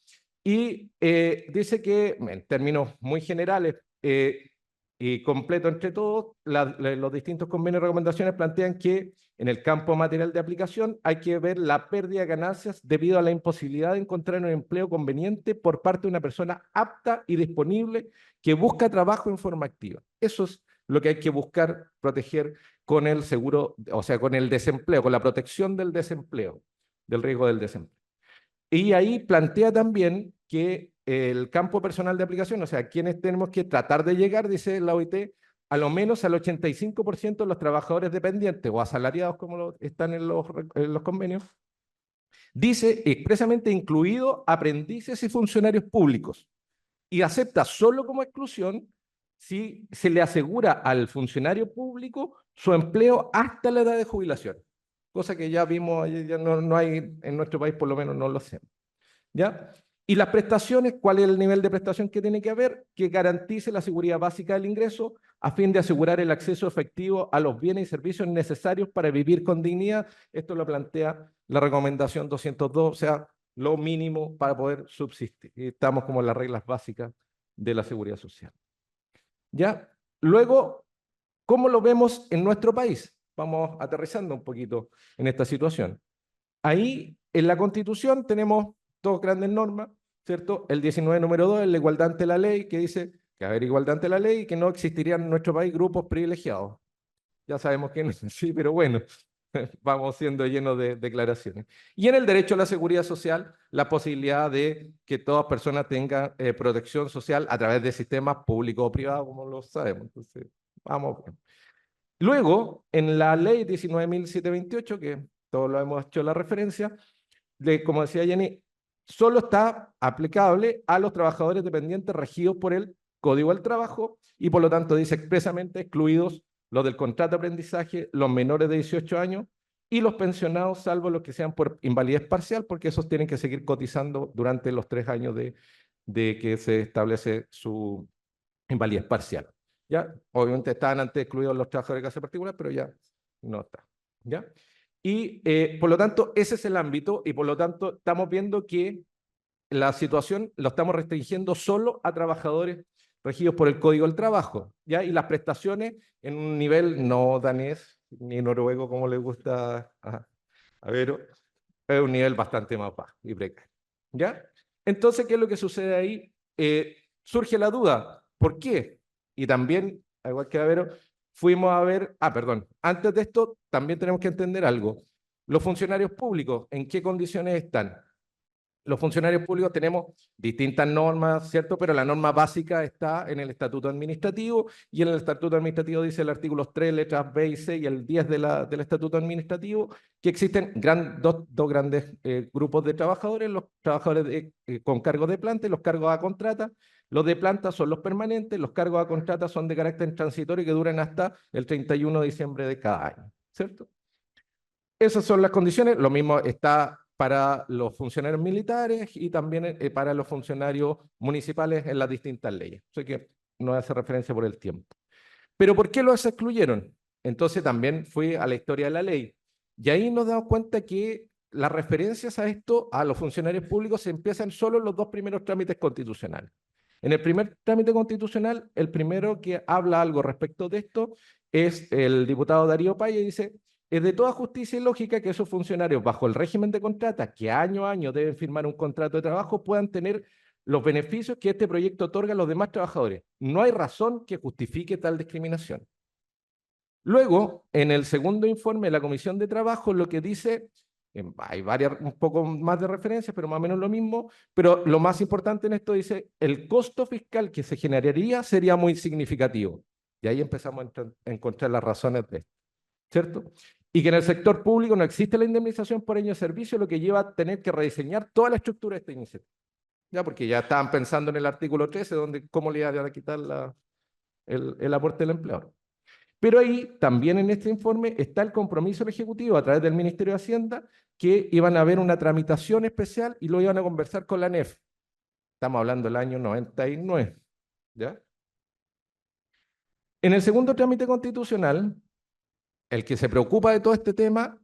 y dice que, en términos muy generales y completo entre todos, los distintos convenios y recomendaciones plantean que en el campo material de aplicación hay que ver la pérdida de ganancias debido a la imposibilidad de encontrar un empleo conveniente por parte de una persona apta y disponible que busca trabajo en forma activa. Eso es lo que hay que buscar proteger con el seguro, o sea, con el desempleo, con la protección del desempleo, del riesgo del desempleo. Y ahí plantea también que el campo personal de aplicación, o sea, quienes tenemos que tratar de llegar, dice la OIT, a lo menos al 85% de los trabajadores dependientes o asalariados, como están en los convenios, dice expresamente incluido aprendices y funcionarios públicos, y acepta solo como exclusión si se le asegura al funcionario público su empleo hasta la edad de jubilación, cosa que ya vimos, ya no hay en nuestro país, por lo menos no lo hacemos. ¿Ya? Y las prestaciones, ¿cuál es el nivel de prestación que tiene que haber? Que garantice la seguridad básica del ingreso a fin de asegurar el acceso efectivo a los bienes y servicios necesarios para vivir con dignidad. Esto lo plantea la recomendación 202, o sea, lo mínimo para poder subsistir. Y estamos como en las reglas básicas de la seguridad social. ¿Ya? Luego, ¿cómo lo vemos en nuestro país? Vamos aterrizando un poquito en esta situación. Ahí, en la Constitución, tenemos dos grandes normas, ¿cierto? El 19, número 2, la igualdad ante la ley, que dice que va a haber igualdad ante la ley y que no existirían en nuestro país grupos privilegiados. Ya sabemos que no es así, pero bueno, vamos siendo llenos de declaraciones. Y en el derecho a la seguridad social, la posibilidad de que todas personas tengan protección social a través de sistemas públicos o privados, como lo sabemos. Entonces, vamos bien. Luego, en la ley 19.728, que todos lo hemos hecho la referencia, como decía Jenny, solo está aplicable a los trabajadores dependientes regidos por el Código del Trabajo y por lo tanto dice expresamente excluidos los del contrato de aprendizaje, los menores de 18 años y los pensionados, salvo los que sean por invalidez parcial, porque esos tienen que seguir cotizando durante los 3 años de que se establece su invalidez parcial. ¿Ya? Obviamente estaban antes excluidos los trabajadores de clase particular, pero ya no está. ¿Ya? Y por lo tanto, ese es el ámbito y por lo tanto estamos viendo que la situación lo estamos restringiendo solo a trabajadores regidos por el Código del Trabajo, ¿ya? Y las prestaciones en un nivel no danés ni noruego como le gusta a Vero, es un nivel bastante más bajo y precario, ¿ya? Entonces, ¿qué es lo que sucede ahí? Surge la duda, ¿por qué? Y también, al igual que a Vero, fuimos a ver, perdón, antes de esto también tenemos que entender algo. Los funcionarios públicos, ¿en qué condiciones están? Los funcionarios públicos tenemos distintas normas, ¿cierto? Pero la norma básica está en el Estatuto Administrativo y en el Estatuto Administrativo dice el artículo 3, letras B y C y el 10 del Estatuto Administrativo que existen dos grandes grupos de trabajadores, los trabajadores con cargos de planta y los cargos a contrata. Los de planta son los permanentes, los cargos a contrata son de carácter transitorio y que duran hasta el 31 de diciembre de cada año, ¿cierto? Esas son las condiciones, lo mismo está para los funcionarios militares y también para los funcionarios municipales en las distintas leyes. Así que no hace referencia por el tiempo. Pero ¿por qué los excluyeron? Entonces también fui a la historia de la ley. Y ahí nos damos cuenta que las referencias a esto, a los funcionarios públicos, se empiezan solo en los 2 primeros trámites constitucionales. En el primer trámite constitucional, el primero que habla algo respecto de esto es el diputado Darío Paya y dice: es de toda justicia y lógica que esos funcionarios bajo el régimen de contrata, que año a año deben firmar un contrato de trabajo, puedan tener los beneficios que este proyecto otorga a los demás trabajadores. No hay razón que justifique tal discriminación. Luego, en el segundo informe de la Comisión de Trabajo, lo que dice, hay un poco más de referencias, pero más o menos lo mismo, pero lo más importante en esto dice, el costo fiscal que se generaría sería muy significativo. Y ahí empezamos a encontrar las razones de esto, ¿cierto? Y que en el sector público no existe la indemnización por año de servicio, lo que lleva a tener que rediseñar toda la estructura de esta iniciativa. Ya, porque ya estaban pensando en el artículo 13, donde cómo le iban a quitar el aporte del empleador. Pero ahí, también en este informe, está el compromiso del Ejecutivo a través del Ministerio de Hacienda, que iban a haber una tramitación especial y lo iban a conversar con la ANEF. Estamos hablando del año 99, ¿ya? En el segundo trámite constitucional, el que se preocupa de todo este tema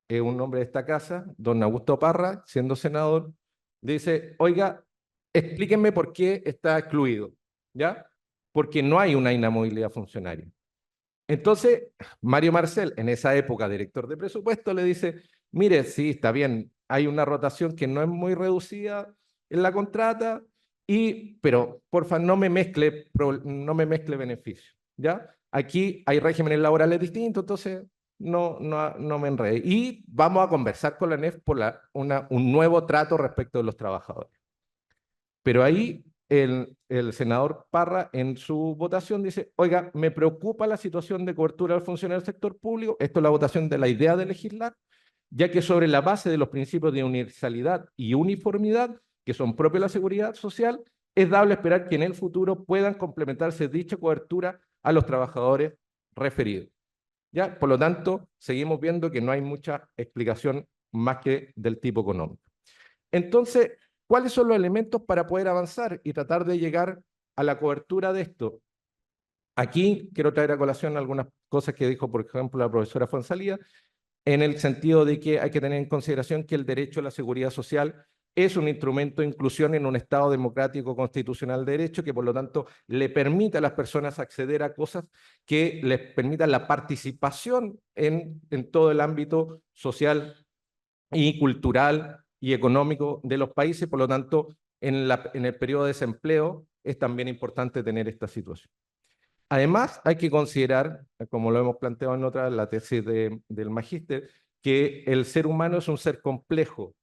es un hombre de esta casa, don Augusto Parra, siendo senador, dice: oiga, explíquenme por qué está excluido, ¿ya? Porque no hay una inamovilidad funcionaria. Entonces, Mario Marcel, en esa época director de presupuesto, le dice: mire, sí, está bien, hay una rotación que no es muy reducida en la contrata, pero porfa, no me mezcle beneficios, ¿ya? Aquí hay regímenes laborales distintos, entonces no me enrede. Y vamos a conversar con la ANEF por un nuevo trato respecto de los trabajadores. Pero ahí el senador Parra en su votación dice, oiga, me preocupa la situación de cobertura del funcionario del sector público, esto es la votación de la idea de legislar, ya que sobre la base de los principios de universalidad y uniformidad, que son propios de la seguridad social, es dable esperar que en el futuro puedan complementarse dicha cobertura a los trabajadores referidos. ¿Ya? Por lo tanto, seguimos viendo que no hay mucha explicación más que del tipo económico. Entonces, ¿cuáles son los elementos para poder avanzar y tratar de llegar a la cobertura de esto? Aquí quiero traer a colación algunas cosas que dijo, por ejemplo, la profesora Fonsalía, en el sentido de que hay que tener en consideración que el derecho a la seguridad social es un instrumento de inclusión en un Estado democrático constitucional de derecho que, por lo tanto, le permite a las personas acceder a cosas que les permitan la participación en todo el ámbito social y cultural y económico de los países. Por lo tanto, en el periodo de desempleo es también importante tener esta situación. Además, hay que considerar, como lo hemos planteado en otra, la tesis del magíster, que el ser humano es un ser complejo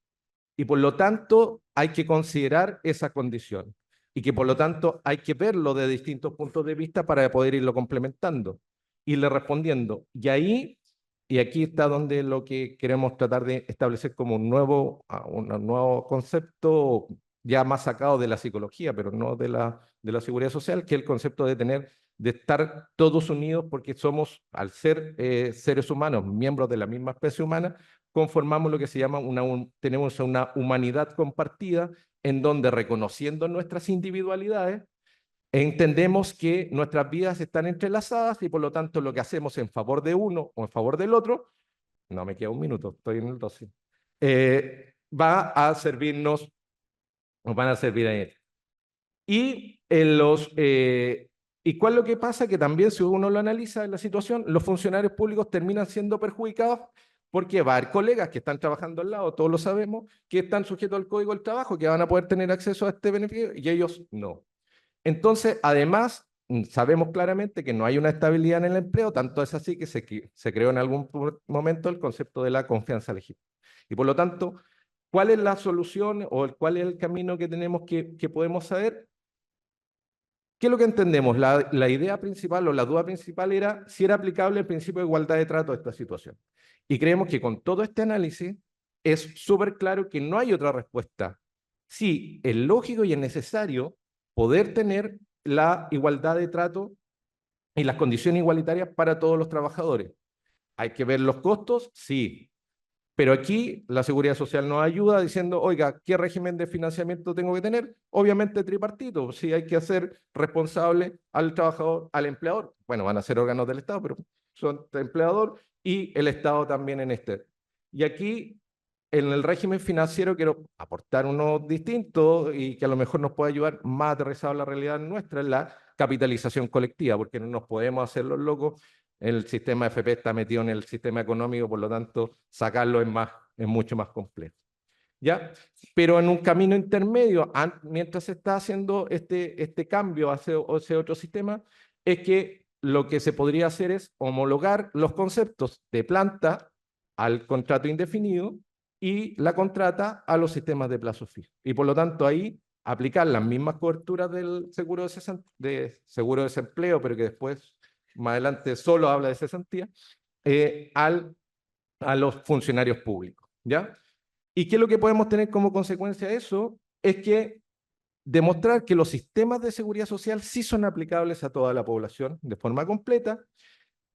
y por lo tanto hay que considerar esa condición y que por lo tanto hay que verlo de distintos puntos de vista para poder irlo complementando, irle respondiendo. Y aquí está donde lo que queremos tratar de establecer como un nuevo concepto ya más sacado de la psicología, pero no de la seguridad social, que es el concepto de estar todos unidos porque somos, al ser seres humanos, miembros de la misma especie humana, conformamos lo que se llama tenemos una humanidad compartida en donde reconociendo nuestras individualidades, entendemos que nuestras vidas están entrelazadas y por lo tanto lo que hacemos en favor de uno o en favor del otro, no me queda un minuto, estoy en el 12, va a servirnos, nos van a servir a él. ¿Y cuál es lo que pasa? Que también si uno lo analiza en la situación, los funcionarios públicos terminan siendo perjudicados porque va a haber colegas que están trabajando al lado, todos lo sabemos, que están sujetos al Código del Trabajo, que van a poder tener acceso a este beneficio y ellos no. Entonces, además, sabemos claramente que no hay una estabilidad en el empleo, tanto es así que se creó en algún momento el concepto de la confianza legítima. Y por lo tanto, ¿cuál es la solución o cuál es el camino que tenemos que podemos saber? ¿Qué es lo que entendemos? La idea principal o la duda principal era si era aplicable el principio de igualdad de trato a esta situación. Y creemos que con todo este análisis es súper claro que no hay otra respuesta. Sí, es lógico y es necesario poder tener la igualdad de trato y las condiciones igualitarias para todos los trabajadores. ¿Hay que ver los costos? Sí. Pero aquí la Seguridad Social nos ayuda diciendo, oiga, ¿qué régimen de financiamiento tengo que tener? Obviamente tripartito, si hay que hacer responsable al trabajador, al empleador. Bueno, van a ser órganos del Estado, pero son el empleador y el Estado también en este. Y aquí, en el régimen financiero, quiero aportar uno distinto y que a lo mejor nos puede ayudar más aterrizado a la realidad nuestra, es la capitalización colectiva, porque no nos podemos hacer los locos. El sistema FP está metido en el sistema económico, por lo tanto, sacarlo es mucho más complejo. ¿Ya? Pero en un camino intermedio, mientras se está haciendo este cambio hacia ese otro sistema, es que lo que se podría hacer es homologar los conceptos de planta al contrato indefinido y la contrata a los sistemas de plazo fijo. Y por lo tanto ahí aplicar las mismas coberturas del seguro seguro de desempleo, pero que después más adelante solo habla de cesantía, a los funcionarios públicos, ¿ya? ¿Y qué es lo que podemos tener como consecuencia de eso? Es que demostrar que los sistemas de seguridad social sí son aplicables a toda la población de forma completa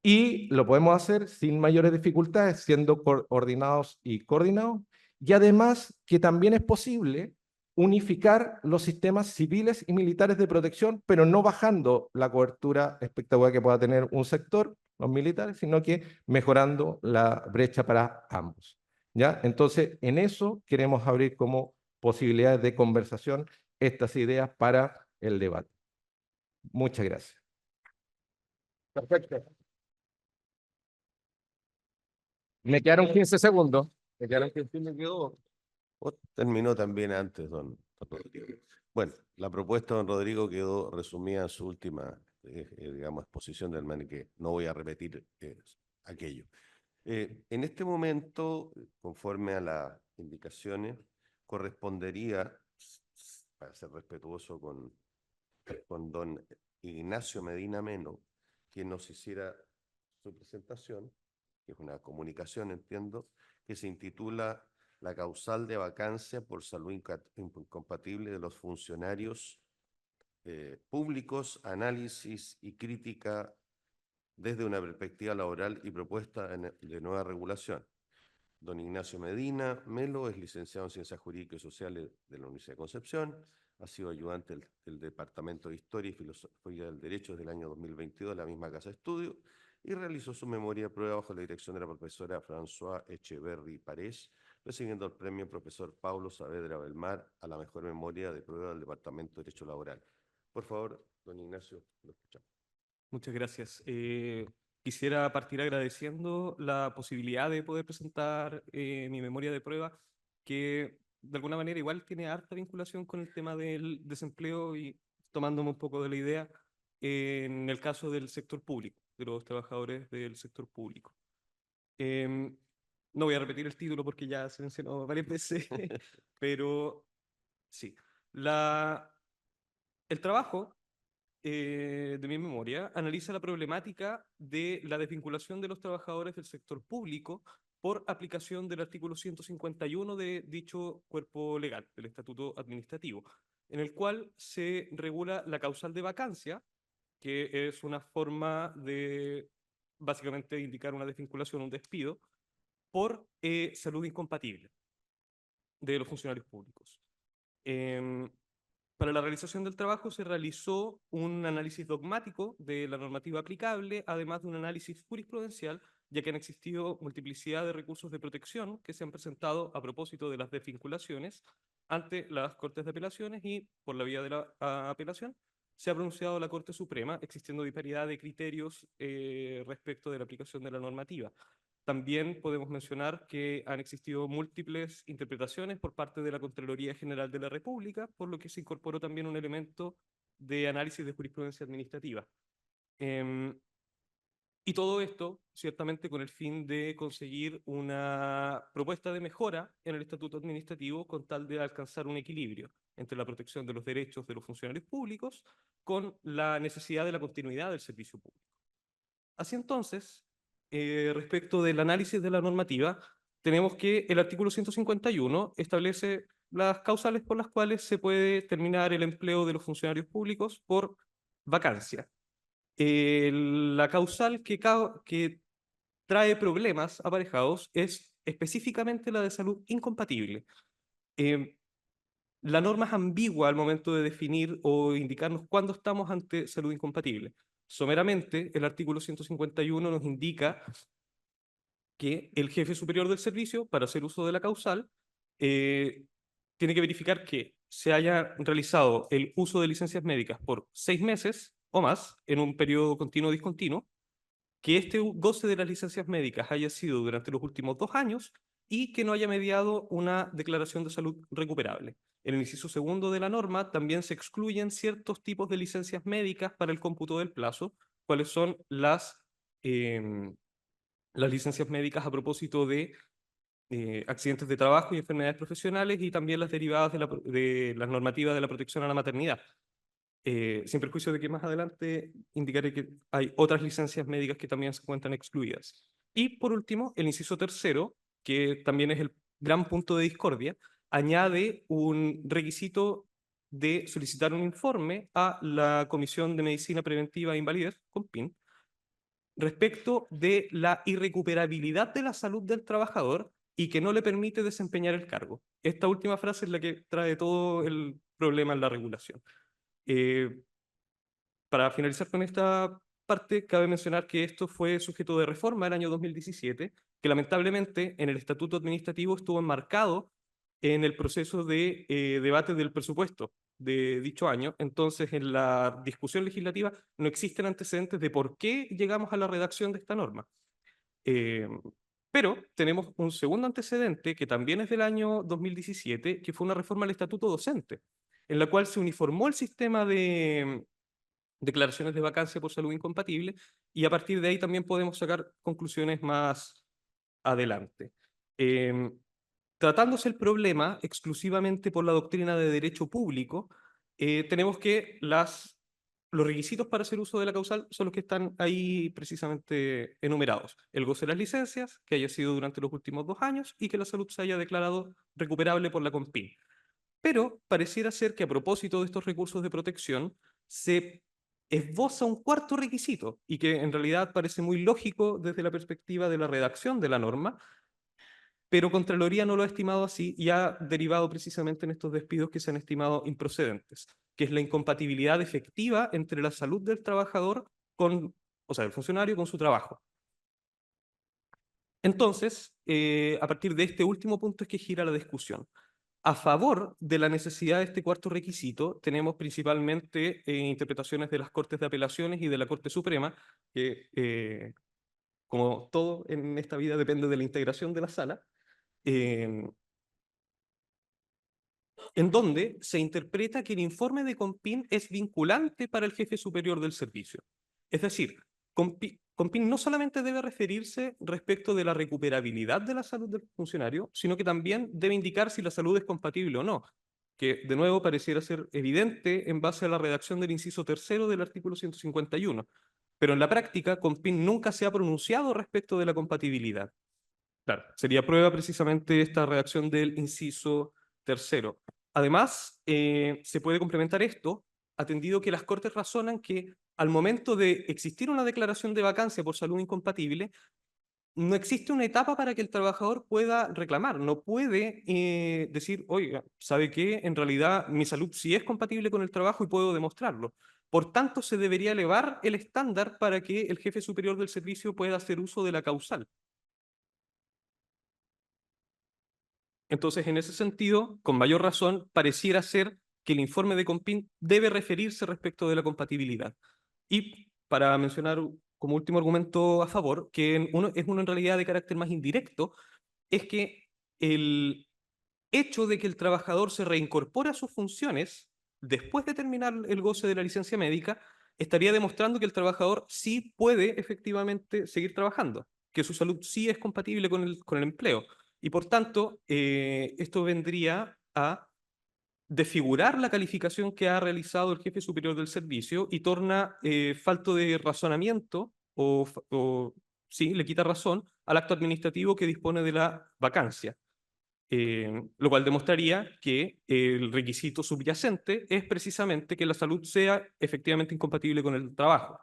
y lo podemos hacer sin mayores dificultades, siendo ordenados y coordinados, y además que también es posible unificar los sistemas civiles y militares de protección, pero no bajando la cobertura espectacular que pueda tener un sector, los militares, sino que mejorando la brecha para ambos. ¿Ya? Entonces, en eso queremos abrir como posibilidades de conversación estas ideas para el debate. Muchas gracias. Perfecto. Me quedaron 15 segundos. Me quedaron 15 Me quedó. Terminó también antes, don Rodrigo. Bueno, la propuesta de don Rodrigo quedó resumida en su última, digamos, exposición del man, que no voy a repetir aquello. En este momento, conforme a las indicaciones, correspondería para ser respetuoso con don Ignacio Medina Meno, quien nos hiciera su presentación, que es una comunicación, entiendo, que se intitula La causal de vacancia por salud incompatible de los funcionarios públicos, análisis y crítica desde una perspectiva laboral y propuesta de nueva regulación. Don Ignacio Medina Melo es licenciado en Ciencias Jurídicas y Sociales de la Universidad de Concepción, ha sido ayudante del Departamento de Historia y Filosofía del Derecho desde el año 2022 de la misma casa de estudio y realizó su memoria de prueba bajo la dirección de la profesora François Echeverry Parés, recibiendo el premio profesor Paulo Saavedra Belmar a la mejor memoria de prueba del Departamento de Derecho Laboral. Por favor, don Ignacio, lo escuchamos. Muchas gracias. Quisiera partir agradeciendo la posibilidad de poder presentar mi memoria de prueba, que de alguna manera igual tiene harta vinculación con el tema del desempleo y tomándome un poco de la idea en el caso del sector público, de los trabajadores del sector público. No voy a repetir el título porque ya se mencionó varias veces, pero sí. El trabajo de mi memoria, analiza la problemática de la desvinculación de los trabajadores del sector público por aplicación del artículo 151 de dicho cuerpo legal, del Estatuto Administrativo, en el cual se regula la causal de vacancia, que es una forma de básicamente indicar una desvinculación, un despido, por salud incompatible de los funcionarios públicos. Para la realización del trabajo se realizó un análisis dogmático de la normativa aplicable, además de un análisis jurisprudencial, ya que han existido multiplicidad de recursos de protección que se han presentado a propósito de las desvinculaciones ante las Cortes de Apelaciones y, por la vía de la apelación, se ha pronunciado la Corte Suprema, existiendo disparidad de criterios respecto de la aplicación de la normativa. También podemos mencionar que han existido múltiples interpretaciones por parte de la Contraloría General de la República, por lo que se incorporó también un elemento de análisis de jurisprudencia administrativa. Y todo esto, ciertamente, con el fin de conseguir una propuesta de mejora en el Estatuto Administrativo con tal de alcanzar un equilibrio entre la protección de los derechos de los funcionarios públicos con la necesidad de la continuidad del servicio público. Así entonces, respecto del análisis de la normativa, tenemos que el artículo 151 establece las causales por las cuales se puede terminar el empleo de los funcionarios públicos por vacancia. La causal que trae problemas aparejados es específicamente la de salud incompatible. La norma es ambigua al momento de definir o indicarnos cuándo estamos ante salud incompatible. Someramente, el artículo 151 nos indica que el jefe superior del servicio, para hacer uso de la causal, tiene que verificar que se haya realizado el uso de licencias médicas por 6 meses o más en un periodo continuo o discontinuo, que este goce de las licencias médicas haya sido durante los últimos 2 años y que no haya mediado una declaración de salud recuperable. En el inciso segundo de la norma también se excluyen ciertos tipos de licencias médicas para el cómputo del plazo, cuáles son las licencias médicas a propósito de accidentes de trabajo y enfermedades profesionales y también las derivadas de las normativas de la protección a la maternidad. Sin perjuicio de que más adelante indicaré que hay otras licencias médicas que también se encuentran excluidas. Y por último, el inciso tercero, que también es el gran punto de discordia, añade un requisito de solicitar un informe a la Comisión de Medicina Preventiva e Invalidez, COMPIN, respecto de la irrecuperabilidad de la salud del trabajador y que no le permite desempeñar el cargo. Esta última frase es la que trae todo el problema en la regulación. Para finalizar con esta parte, cabe mencionar que esto fue sujeto de reforma el año 2017, que lamentablemente en el Estatuto Administrativo estuvo enmarcado en el proceso de debate del presupuesto de dicho año. Entonces, en la discusión legislativa no existen antecedentes de por qué llegamos a la redacción de esta norma. Pero tenemos un segundo antecedente que también es del año 2017, que fue una reforma al Estatuto Docente, en la cual se uniformó el sistema de declaraciones de vacancia por salud incompatible y a partir de ahí también podemos sacar conclusiones más adelante. tratándose el problema exclusivamente por la doctrina de derecho público, tenemos que los requisitos para hacer uso de la causal son los que están ahí precisamente enumerados. El goce de las licencias, que haya sido durante los últimos 2 años y que la salud se haya declarado recuperable por la CONPIN. Pero pareciera ser que a propósito de estos recursos de protección se esboza un cuarto requisito y que en realidad parece muy lógico desde la perspectiva de la redacción de la norma, pero Contraloría no lo ha estimado así y ha derivado precisamente en estos despidos que se han estimado improcedentes, que es la incompatibilidad efectiva entre la salud del trabajador o sea, del funcionario con su trabajo. Entonces, a partir de este último punto es que gira la discusión. A favor de la necesidad de este cuarto requisito, tenemos principalmente interpretaciones de las Cortes de Apelaciones y de la Corte Suprema, que, como todo en esta vida, depende de la integración de la sala, en donde se interpreta que el informe de CONPIN es vinculante para el jefe superior del servicio. Es decir, CONPIN no solamente debe referirse respecto de la recuperabilidad de la salud del funcionario, sino que también debe indicar si la salud es compatible o no, que de nuevo pareciera ser evidente en base a la redacción del inciso 3º del artículo 151. Pero en la práctica, CONPIN nunca se ha pronunciado respecto de la compatibilidad. Claro, sería prueba precisamente esta redacción del inciso 3º. Además, se puede complementar esto, atendido que las Cortes razonan que al momento de existir una declaración de vacancia por salud incompatible, no existe una etapa para que el trabajador pueda reclamar. No puede decir, oiga, ¿sabe qué? En realidad mi salud sí es compatible con el trabajo y puedo demostrarlo. Por tanto, se debería elevar el estándar para que el jefe superior del servicio pueda hacer uso de la causal. Entonces, en ese sentido, con mayor razón, pareciera ser que el informe de CONPIN debe referirse respecto de la compatibilidad. Y para mencionar como último argumento a favor, que es uno en realidad de carácter más indirecto, es que el hecho de que el trabajador se reincorpore a sus funciones después de terminar el goce de la licencia médica, estaría demostrando que el trabajador sí puede efectivamente seguir trabajando, que su salud sí es compatible con el empleo. Y por tanto, esto vendría a desfigurar la calificación que ha realizado el jefe superior del servicio y torna falto de razonamiento o sí, le quita razón al acto administrativo que dispone de la vacancia. Lo cual demostraría que el requisito subyacente es precisamente que la salud sea efectivamente incompatible con el trabajo.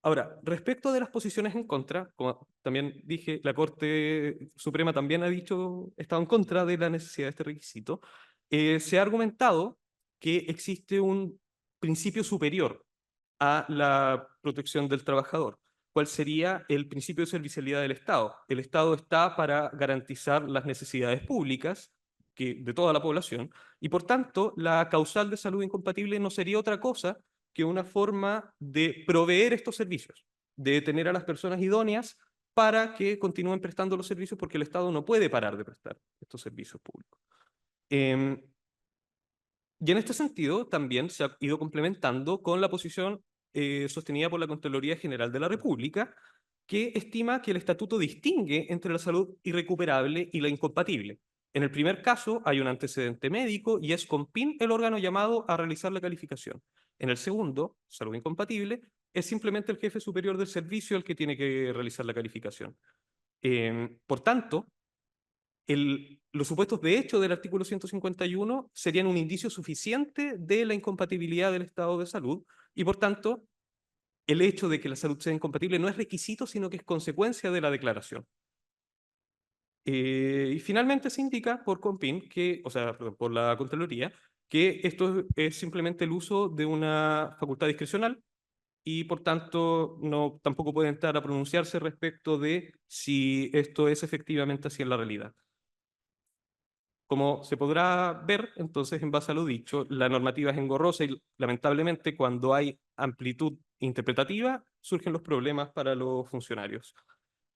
Ahora, respecto de las posiciones en contra, como también dije, la Corte Suprema también ha estado en contra de la necesidad de este requisito, se ha argumentado que existe un principio superior a la protección del trabajador. ¿Cuál sería el principio de servicialidad del Estado? El Estado está para garantizar las necesidades públicas de toda la población y por tanto la causal de salud incompatible no sería otra cosa que una forma de proveer estos servicios, de tener a las personas idóneas para que continúen prestando los servicios porque el Estado no puede parar de prestar estos servicios públicos. Y en este sentido también se ha ido complementando con la posición sostenida por la Contraloría General de la República, que estima que el estatuto distingue entre la salud irrecuperable y la incompatible. En el primer caso hay un antecedente médico y es CONPIN el órgano llamado a realizar la calificación. En el segundo, salud incompatible, es simplemente el jefe superior del servicio el que tiene que realizar la calificación. Por tanto, los supuestos de hecho del artículo 151 serían un indicio suficiente de la incompatibilidad del estado de salud y por tanto el hecho de que la salud sea incompatible no es requisito sino que es consecuencia de la declaración. Y finalmente se indica por CONPIN, perdón, por la Contraloría, que esto es simplemente el uso de una facultad discrecional y por tanto tampoco puede entrar a pronunciarse respecto de si esto es efectivamente así en la realidad. Como se podrá ver, entonces, en base a lo dicho, la normativa es engorrosa y lamentablemente cuando hay amplitud interpretativa surgen los problemas para los funcionarios.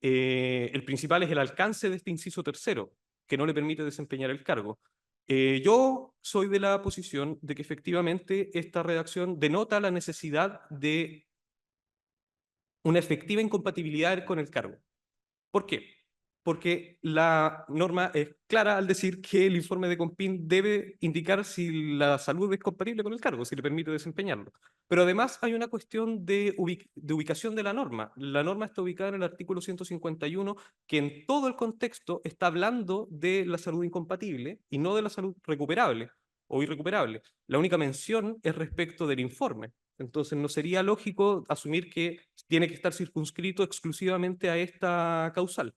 El principal es el alcance de este inciso 3º, que no le permite desempeñar el cargo. Yo soy de la posición de que efectivamente esta redacción denota la necesidad de una efectiva incompatibilidad con el cargo. ¿Por qué? porque la norma es clara al decir que el informe de Compin debe indicar si la salud es compatible con el cargo, si le permite desempeñarlo. Pero además hay una cuestión de ubicación de la norma. La norma está ubicada en el artículo 151, que en todo el contexto está hablando de la salud incompatible y no de la salud recuperable o irrecuperable. La única mención es respecto del informe. Entonces no sería lógico asumir que tiene que estar circunscrito exclusivamente a esta causal.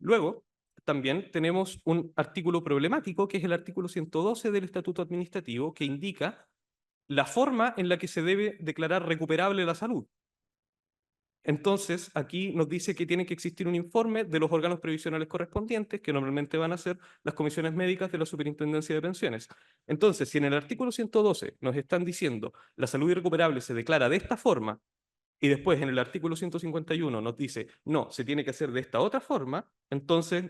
Luego, también tenemos un artículo problemático, que es el artículo 112 del Estatuto Administrativo, que indica la forma en la que se debe declarar recuperable la salud. Entonces, aquí nos dice que tiene que existir un informe de los órganos previsionales correspondientes, que normalmente van a ser las comisiones médicas de la Superintendencia de Pensiones. Entonces, si en el artículo 112 nos están diciendo la salud irrecuperable se declara de esta forma, y después en el artículo 151 nos dice, no, se tiene que hacer de esta otra forma, entonces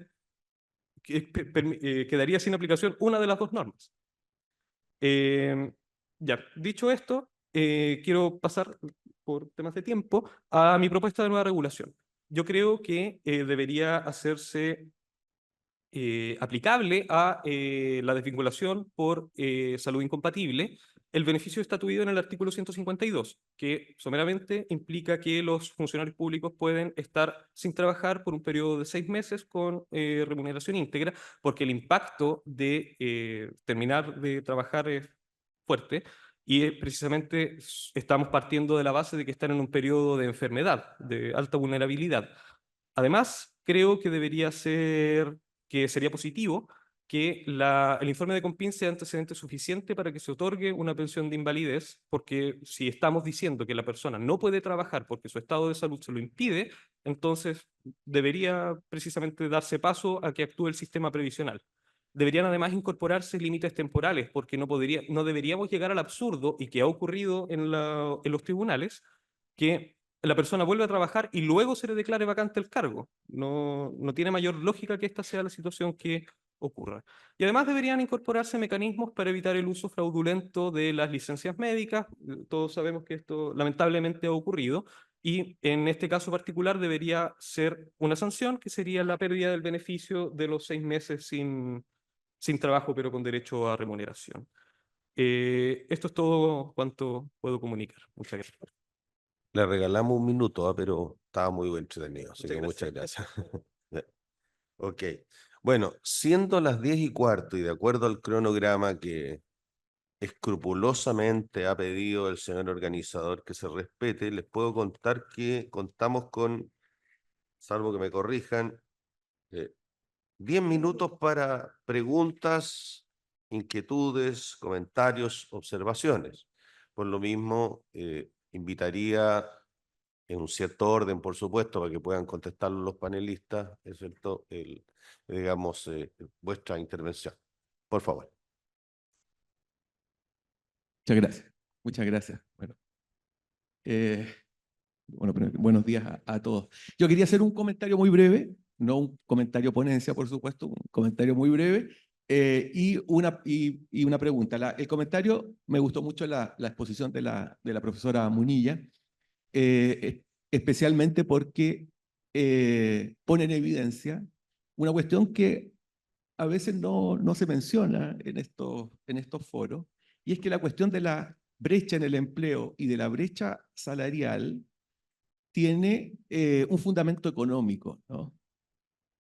quedaría sin aplicación una de las dos normas. Ya, dicho esto, quiero pasar por temas de tiempo a mi propuesta de nueva regulación. Yo creo que debería hacerse aplicable a la desvinculación por salud incompatible el beneficio estatuido en el artículo 152, que someramente implica que los funcionarios públicos pueden estar sin trabajar por un periodo de 6 meses con remuneración íntegra, porque el impacto de terminar de trabajar es fuerte y precisamente estamos partiendo de la base de que están en un periodo de enfermedad, de alta vulnerabilidad. Además, creo que sería positivo que el informe de Compin sea antecedente suficiente para que se otorgue una pensión de invalidez, porque si estamos diciendo que la persona no puede trabajar porque su estado de salud se lo impide, entonces debería precisamente darse paso a que actúe el sistema previsional. Deberían además incorporarse límites temporales, porque no deberíamos llegar al absurdo, y que ha ocurrido en los tribunales, que la persona vuelve a trabajar y luego se le declare vacante el cargo. No tiene mayor lógica que esta sea la situación que ocurra. Y además deberían incorporarse mecanismos para evitar el uso fraudulento de las licencias médicas. Todos sabemos que esto lamentablemente ha ocurrido, y en este caso particular debería ser una sanción, que sería la pérdida del beneficio de los 6 meses sin trabajo, pero con derecho a remuneración. Esto es todo cuanto puedo comunicar. Muchas gracias. Le regalamos un minuto, pero estaba muy entretenido, así que muchas gracias. gracias. Ok. Bueno, siendo las 10:15 y de acuerdo al cronograma que escrupulosamente ha pedido el señor organizador que se respete, les puedo contar que contamos con, salvo que me corrijan, 10 minutos para preguntas, inquietudes, comentarios, observaciones. Por lo mismo, invitaría en un cierto orden, por supuesto, para que puedan contestar los panelistas, excepto digamos, vuestra intervención. Por favor. Muchas gracias. Muchas gracias. Buenos días a todos. Yo quería hacer un comentario muy breve, no un comentario ponencia, por supuesto, un comentario muy breve y una pregunta. El comentario, me gustó mucho la exposición de la profesora Munilla, especialmente porque pone en evidencia una cuestión que a veces no se menciona en estos foros, y es que la cuestión de la brecha en el empleo y de la brecha salarial tiene un fundamento económico, ¿no?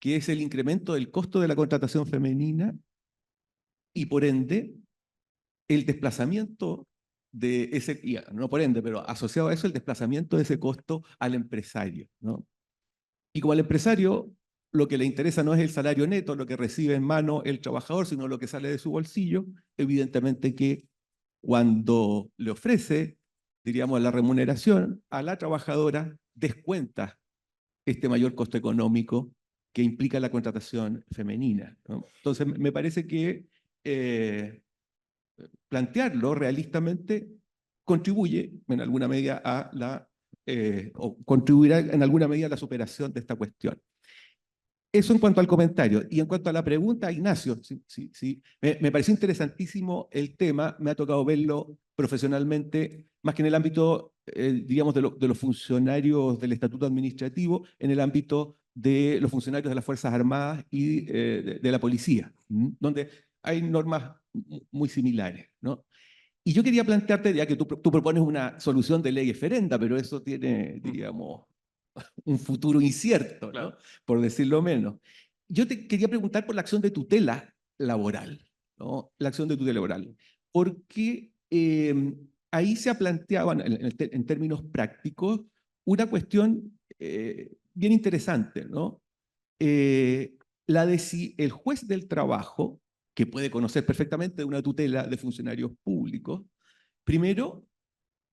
Que es el incremento del costo de la contratación femenina y por ende el desplazamiento de ese, no por ende, pero asociado a eso el desplazamiento de ese costo al empresario, ¿no? Y como al empresario lo que le interesa no es el salario neto, lo que recibe en mano el trabajador, sino lo que sale de su bolsillo, evidentemente que cuando le ofrece, diríamos, la remuneración a la trabajadora, descuenta este mayor costo económico que implica la contratación femenina, ¿no? Entonces, me parece que plantearlo realistamente contribuye en alguna medida a o contribuirá en alguna medida a la superación de esta cuestión. Eso en cuanto al comentario. Y en cuanto a la pregunta, Ignacio, sí, me pareció interesantísimo el tema, me ha tocado verlo profesionalmente, más que en el ámbito, digamos, de los funcionarios del estatuto administrativo, en el ámbito de los funcionarios de las Fuerzas Armadas y de la policía, donde hay normas muy similares, ¿no? Y yo quería plantearte, ya que tú propones una solución de ley referenda, pero eso tiene, diríamos, un futuro incierto, ¿no? Claro. Por decirlo menos. Yo te quería preguntar por la acción de tutela laboral, ¿no? La acción de tutela laboral. Porque ahí se ha planteado, en términos prácticos, una cuestión bien interesante, ¿no? La de si el juez del trabajo, que puede conocer perfectamente una tutela de funcionarios públicos, primero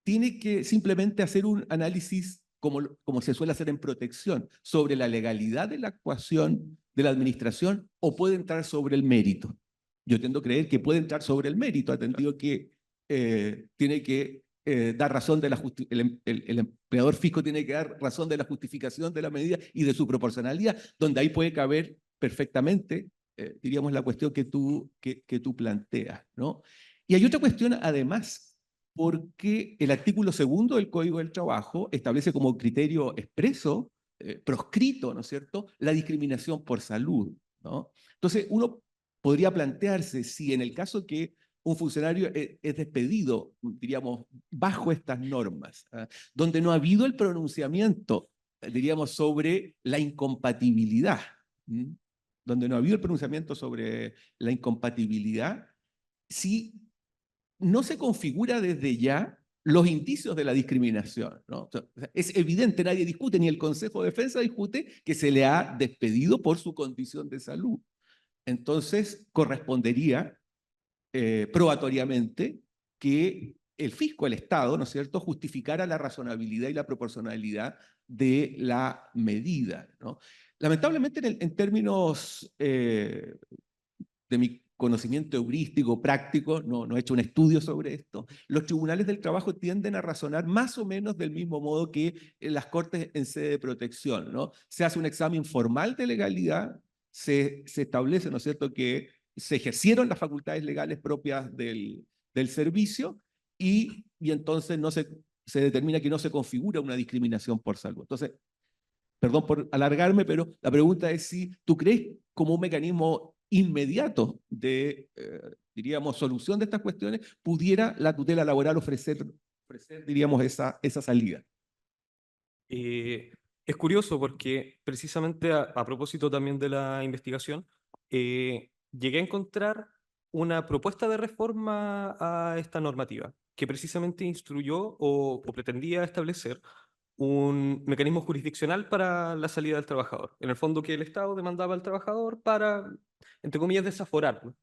tiene que simplemente hacer un análisis como se suele hacer en protección, sobre la legalidad de la actuación de la administración o puede entrar sobre el mérito. Yo tiendo a creer que puede entrar sobre el mérito, atendido que tiene que dar razón de el empleador fisco tiene que dar razón de la justificación de la medida y de su proporcionalidad, donde ahí puede caber perfectamente, diríamos, la cuestión que tú planteas, ¿no? Y hay otra cuestión, además, porque el artículo 2 del Código del Trabajo establece como criterio expreso, proscrito, ¿no es cierto?, la discriminación por salud, ¿no? Entonces, uno podría plantearse si en el caso que un funcionario es despedido, diríamos, bajo estas normas, donde no ha habido el pronunciamiento, diríamos, sobre la incompatibilidad, donde no ha habido el pronunciamiento sobre la incompatibilidad, si no se configura desde ya los indicios de la discriminación, ¿no? O sea, es evidente, nadie discute, ni el Consejo de Defensa discute que se le ha despedido por su condición de salud. Entonces, correspondería probatoriamente que el fisco, el Estado, ¿no es cierto?, justificara la razonabilidad y la proporcionalidad de la medida, ¿no? Lamentablemente, en términos de mi conocimiento heurístico, práctico, no he hecho un estudio sobre esto, los tribunales del trabajo tienden a razonar más o menos del mismo modo que las cortes en sede de protección, ¿no? Se hace un examen formal de legalidad, se establece, ¿no es cierto?, que se ejercieron las facultades legales propias del servicio y entonces se determina que no se configura una discriminación por salud. Entonces, perdón por alargarme, pero la pregunta es si tú crees como un mecanismo inmediato de, diríamos, solución de estas cuestiones, pudiera la tutela laboral ofrecer diríamos, esa salida. Es curioso porque precisamente a propósito también de la investigación, llegué a encontrar una propuesta de reforma a esta normativa que precisamente instruyó o pretendía establecer un mecanismo jurisdiccional para la salida del trabajador. En el fondo que el Estado demandaba al trabajador para, entre comillas, desaforarlo.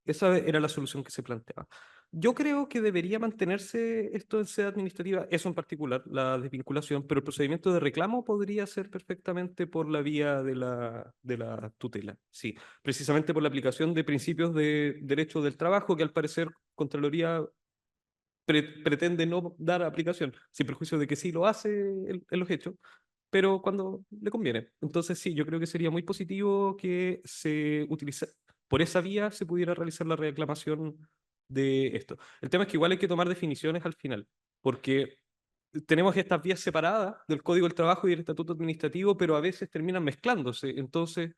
Esa era la solución que se planteaba. Yo creo que debería mantenerse esto en sede administrativa, eso en particular, la desvinculación, pero el procedimiento de reclamo podría ser perfectamente por la vía de la tutela. Sí, precisamente por la aplicación de principios de derecho del trabajo que al parecer Contraloría pretende no dar aplicación, sin perjuicio de que sí lo hace en los hechos, pero cuando le conviene. Entonces sí, yo creo que sería muy positivo que se utilice, por esa vía se pudiera realizar la reclamación de esto. El tema es que igual hay que tomar definiciones al final, porque tenemos estas vías separadas del Código del Trabajo y del Estatuto Administrativo, pero a veces terminan mezclándose. Entonces,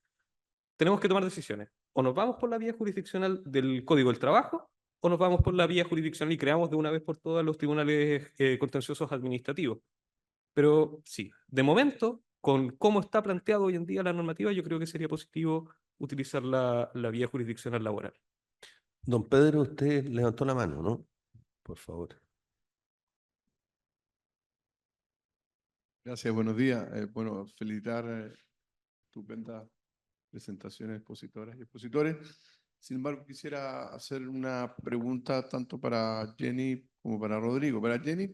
tenemos que tomar decisiones. O nos vamos por la vía jurisdiccional del Código del Trabajo, o nos vamos por la vía jurisdiccional y creamos de una vez por todas los tribunales contenciosos administrativos. Pero sí, de momento, con cómo está planteado hoy en día la normativa, yo creo que sería positivo utilizar la vía jurisdiccional laboral. Don Pedro, usted levantó la mano, ¿no? Por favor. Gracias, buenos días. Bueno, felicitar estupendas presentaciones expositoras y expositores. Sin embargo, quisiera hacer una pregunta tanto para Jenny como para Rodrigo. Para Jenny,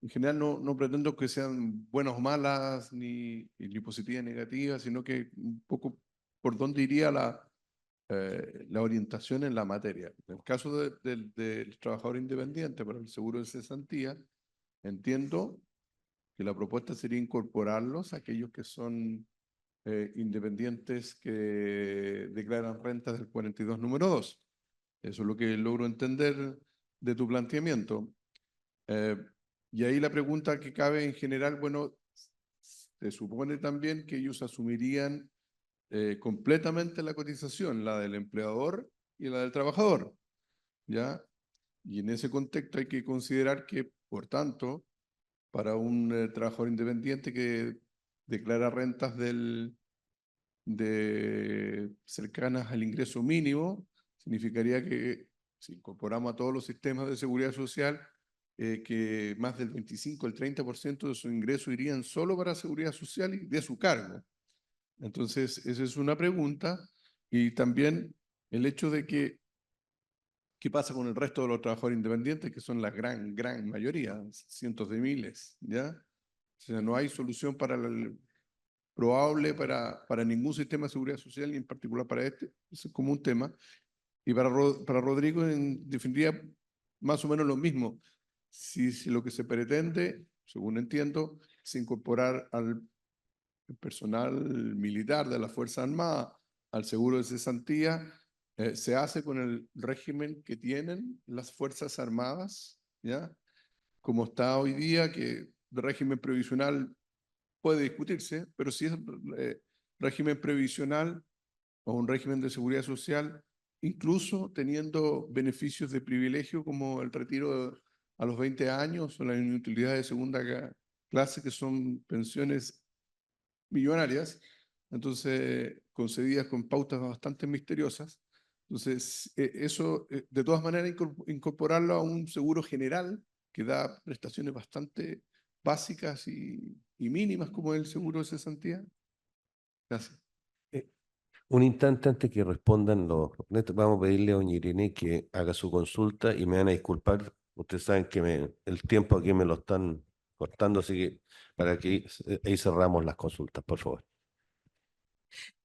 en general no pretendo que sean buenas o malas, ni positivas ni negativas, sino que un poco por dónde iría la orientación en la materia. En el caso del trabajador independiente para el seguro de cesantía, entiendo que la propuesta sería incorporarlos a aquellos que son independientes que declaran rentas del 42 número 2. Eso es lo que logro entender de tu planteamiento. Y ahí la pregunta que cabe en general, bueno, se supone también que ellos asumirían completamente la cotización, la del empleador y la del trabajador, ¿ya? Y en ese contexto hay que considerar que, por tanto, para un trabajador independiente que declara rentas cercanas al ingreso mínimo, significaría que si incorporamos a todos los sistemas de seguridad social, que más del 25, el 30% de su ingreso irían solo para seguridad social y de su cargo. Entonces, esa es una pregunta. Y también el hecho de que, ¿qué pasa con el resto de los trabajadores independientes, que son la gran mayoría, cientos de miles, ¿ya? O sea, no hay solución probable para ningún sistema de seguridad social, y en particular para este. Eso es como un tema. Y para Rodrigo, en definitiva, más o menos lo mismo. Si lo que se pretende, según entiendo, es incorporar al personal militar de la Fuerza Armada al seguro de cesantía, se hace con el régimen que tienen las Fuerzas Armadas, ¿ya? Como está hoy día, que el régimen previsional puede discutirse, pero si es régimen previsional o un régimen de seguridad social, incluso teniendo beneficios de privilegio como el retiro a los 20 años o la inutilidad de segunda clase, que son pensiones millonarias, entonces concedidas con pautas bastante misteriosas. Entonces, eso, de todas maneras, incorporarlo a un seguro general que da prestaciones bastante básicas y mínimas, como el seguro de cesantía. Gracias. Un instante antes que respondan los netos, vamos a pedirle a doña Irene que haga su consulta y me van a disculpar. Ustedes saben que el tiempo aquí me lo están cortando, así que para que ahí cerramos las consultas, por favor.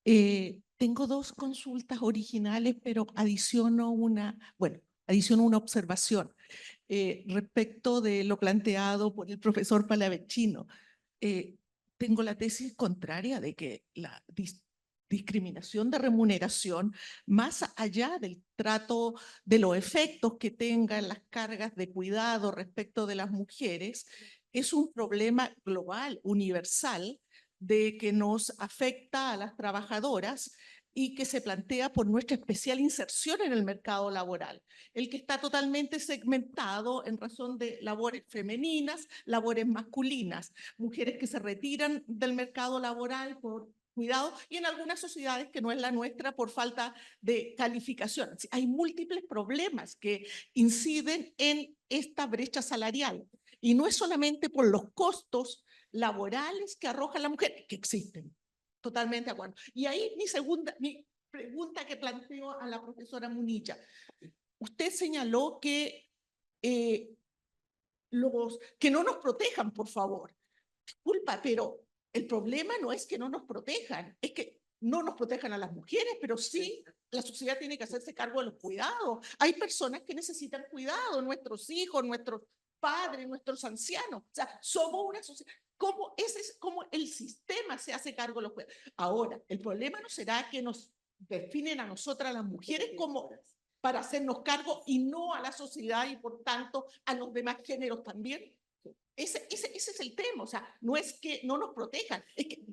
Tengo dos consultas originales, pero adiciono una observación respecto de lo planteado por el profesor Palavecino. Tengo la tesis contraria de que la discriminación de remuneración, más allá del trato de los efectos que tengan las cargas de cuidado respecto de las mujeres, es un problema global, universal, de que nos afecta a las trabajadoras y que se plantea por nuestra especial inserción en el mercado laboral, el que está totalmente segmentado en razón de labores femeninas, labores masculinas, mujeres que se retiran del mercado laboral por cuidado y en algunas sociedades que no es la nuestra por falta de calificación. Hay múltiples problemas que inciden en esta brecha salarial y no es solamente por los costos laborales que arroja la mujer, que existen. Totalmente de acuerdo. Y ahí mi pregunta que planteo a la profesora Munilla. Usted señaló que que no nos protejan, por favor. Disculpa, pero el problema no es que no nos protejan, es que no nos protejan a las mujeres, pero sí la sociedad tiene que hacerse cargo de los cuidados. Hay personas que necesitan cuidado, nuestros hijos, nuestros padres, nuestros ancianos. O sea, somos una sociedad. Ese es como el sistema se hace cargo de los cuidados. Ahora, el problema no será que nos definen a nosotras las mujeres como para hacernos cargo y no a la sociedad y por tanto a los demás géneros también. Ese es el tema, o sea, no es que no nos protejan, es que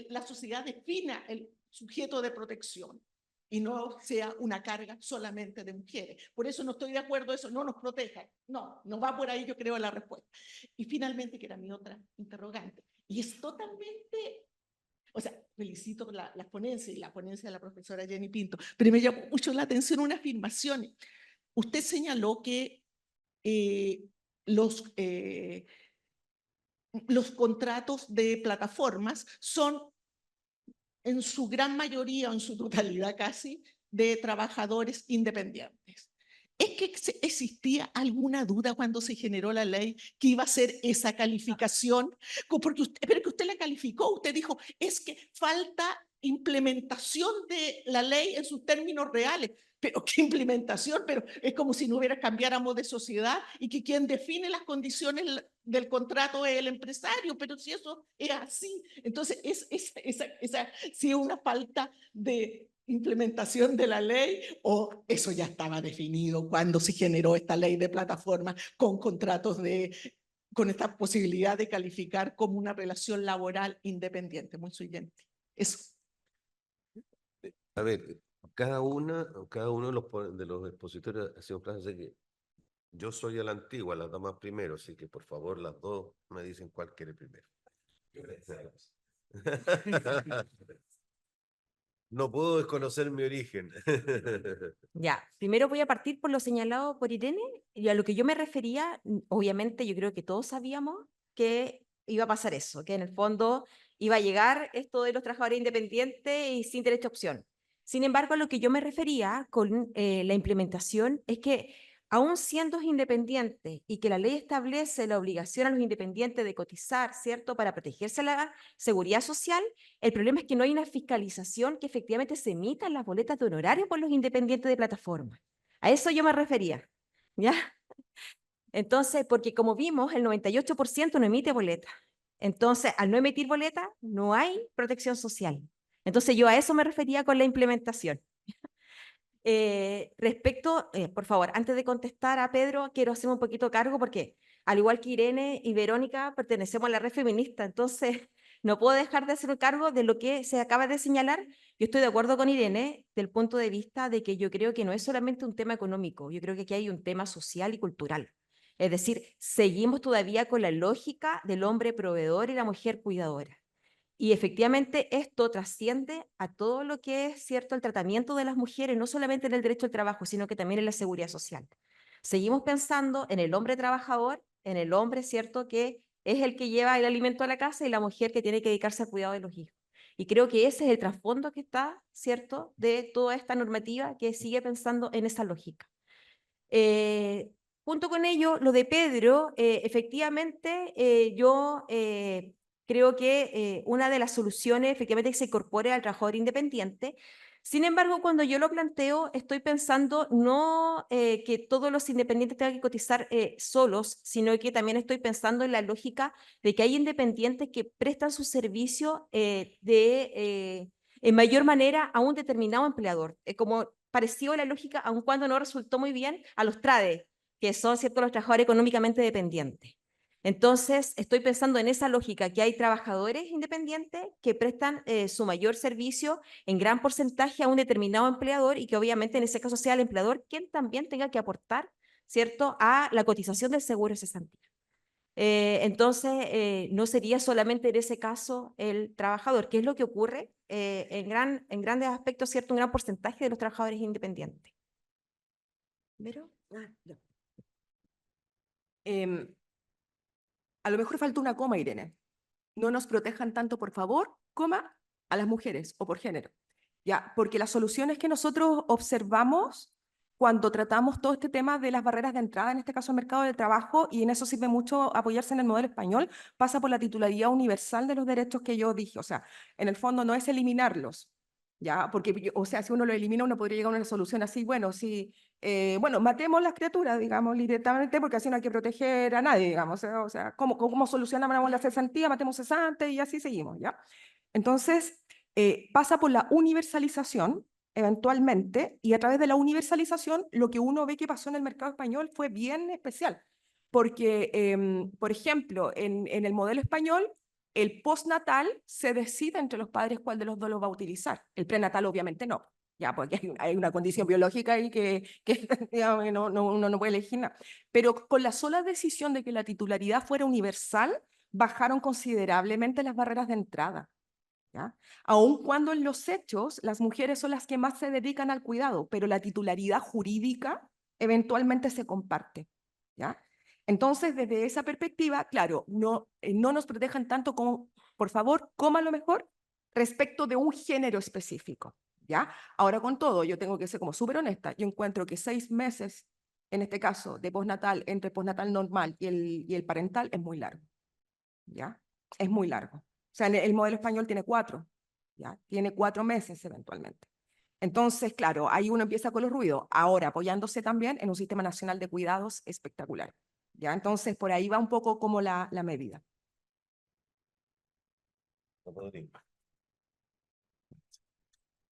la sociedad defina el sujeto de protección y no sea una carga solamente de mujeres. Por eso no estoy de acuerdo en eso, no nos protejan. No va por ahí, yo creo, la respuesta. Y finalmente, que era mi otra interrogante, y es totalmente, o sea, felicito la ponencia y la ponencia de la profesora Jenny Pinto, pero me llamó mucho la atención una afirmación. Usted señaló que los contratos de plataformas son en su gran mayoría o en su totalidad casi de trabajadores independientes. ¿Es que existía alguna duda cuando se generó la ley que iba a ser esa calificación? Pero que usted la calificó, usted dijo, es que falta implementación de la ley en sus términos reales. Pero qué implementación, pero es como si no cambiáramos de sociedad y que quien define las condiciones del contrato es el empresario, pero si eso es así, entonces si es una falta de implementación de la ley o eso ya estaba definido cuando se generó esta ley de plataforma con contratos de con esta posibilidad de calificar como una relación laboral independiente, muy sui generis. Eso. A ver, cada uno de los expositores ha sido clase de que yo soy a la antigua, las damas primero, así que por favor las dos me dicen cuál quiere primero. No puedo desconocer mi origen. Ya, primero voy a partir por lo señalado por Irene, y a lo que yo me refería, obviamente yo creo que todos sabíamos que iba a pasar eso, que en el fondo iba a llegar esto de los trabajadores independientes y sin derecho a opción. Sin embargo, a lo que yo me refería con la implementación es que aún siendo independientes y que la ley establece la obligación a los independientes de cotizar, ¿cierto?, para protegerse la seguridad social, el problema es que no hay una fiscalización que efectivamente se emitan las boletas de honorario por los independientes de plataforma. A eso yo me refería, ¿ya? Entonces, porque como vimos, el 98% no emite boleta. Entonces, al no emitir boleta, no hay protección social. Entonces, yo a eso me refería con la implementación. Por favor, antes de contestar a Pedro, quiero hacerme un poquito cargo porque, al igual que Irene y Verónica, pertenecemos a la red feminista, entonces no puedo dejar de hacer un cargo de lo que se acaba de señalar. Yo estoy de acuerdo con Irene del punto de vista de que yo creo que no es solamente un tema económico, yo creo que aquí hay un tema social y cultural. Es decir, seguimos todavía con la lógica del hombre proveedor y la mujer cuidadora. Y efectivamente esto trasciende a todo lo que es cierto el tratamiento de las mujeres, no solamente en el derecho al trabajo, sino que también en la seguridad social. Seguimos pensando en el hombre trabajador, en el hombre, cierto, que es el que lleva el alimento a la casa y la mujer que tiene que dedicarse al cuidado de los hijos. Y creo que ese es el trasfondo que está, cierto, de toda esta normativa que sigue pensando en esa lógica. Junto con ello, lo de Pedro, efectivamente, yo creo que una de las soluciones efectivamente es que se incorpore al trabajador independiente. Sin embargo, cuando yo lo planteo, estoy pensando no que todos los independientes tengan que cotizar solos, sino que también estoy pensando en la lógica de que hay independientes que prestan su servicio en mayor manera a un determinado empleador. Como pareció la lógica, aun cuando no resultó muy bien, a los TRADE, que son, ¿cierto?, los trabajadores económicamente dependientes. Entonces, estoy pensando en esa lógica, que hay trabajadores independientes que prestan su mayor servicio en gran porcentaje a un determinado empleador y que obviamente en ese caso sea el empleador quien también tenga que aportar, ¿cierto?, a la cotización del seguro de cesantía. Entonces, no sería solamente en ese caso el trabajador, que es lo que ocurre en grandes aspectos, ¿cierto?, un gran porcentaje de los trabajadores independientes. ¿Vero? Ya. A lo mejor falta una coma, Irene. No nos protejan tanto, por favor, coma, a las mujeres o por género. Ya, porque las soluciones que nosotros observamos cuando tratamos todo este tema de las barreras de entrada, en este caso el mercado de trabajo, y en eso sirve mucho apoyarse en el modelo español, pasa por la titularidad universal de los derechos que yo dije. O sea, en el fondo no es eliminarlos, ¿ya? Porque, o sea, si uno lo elimina, uno podría llegar a una solución así, bueno, si, bueno, matemos las criaturas, digamos, directamente, porque así no hay que proteger a nadie, digamos. O sea, ¿cómo solucionamos la cesantía? Matemos cesantes y así seguimos, ¿ya? Entonces, pasa por la universalización, eventualmente, y a través de la universalización, lo que uno ve que pasó en el mercado español fue bien especial, porque, por ejemplo, en el modelo español, el postnatal se decide entre los padres cuál de los dos lo va a utilizar. El prenatal obviamente no, ya, porque hay una condición biológica ahí que digamos, uno no puede elegir nada. Pero con la sola decisión de que la titularidad fuera universal, bajaron considerablemente las barreras de entrada. ¿Ya? Aun cuando en los hechos las mujeres son las que más se dedican al cuidado, pero la titularidad jurídica eventualmente se comparte. ¿Ya? Entonces, desde esa perspectiva, claro, no nos protejan tanto como, por favor, coma lo mejor respecto de un género específico. ¿Ya? Ahora con todo, yo tengo que ser como súper honesta, yo encuentro que 6 meses, en este caso, de postnatal, entre postnatal normal y el parental, es muy largo. ¿Ya? Es muy largo. O sea, el modelo español tiene 4, ¿ya? Tiene 4 meses eventualmente. Entonces, claro, ahí uno empieza con los ruidos. Ahora, apoyándose también en un sistema nacional de cuidados espectacular, ¿ya? Entonces, por ahí va un poco como la medida.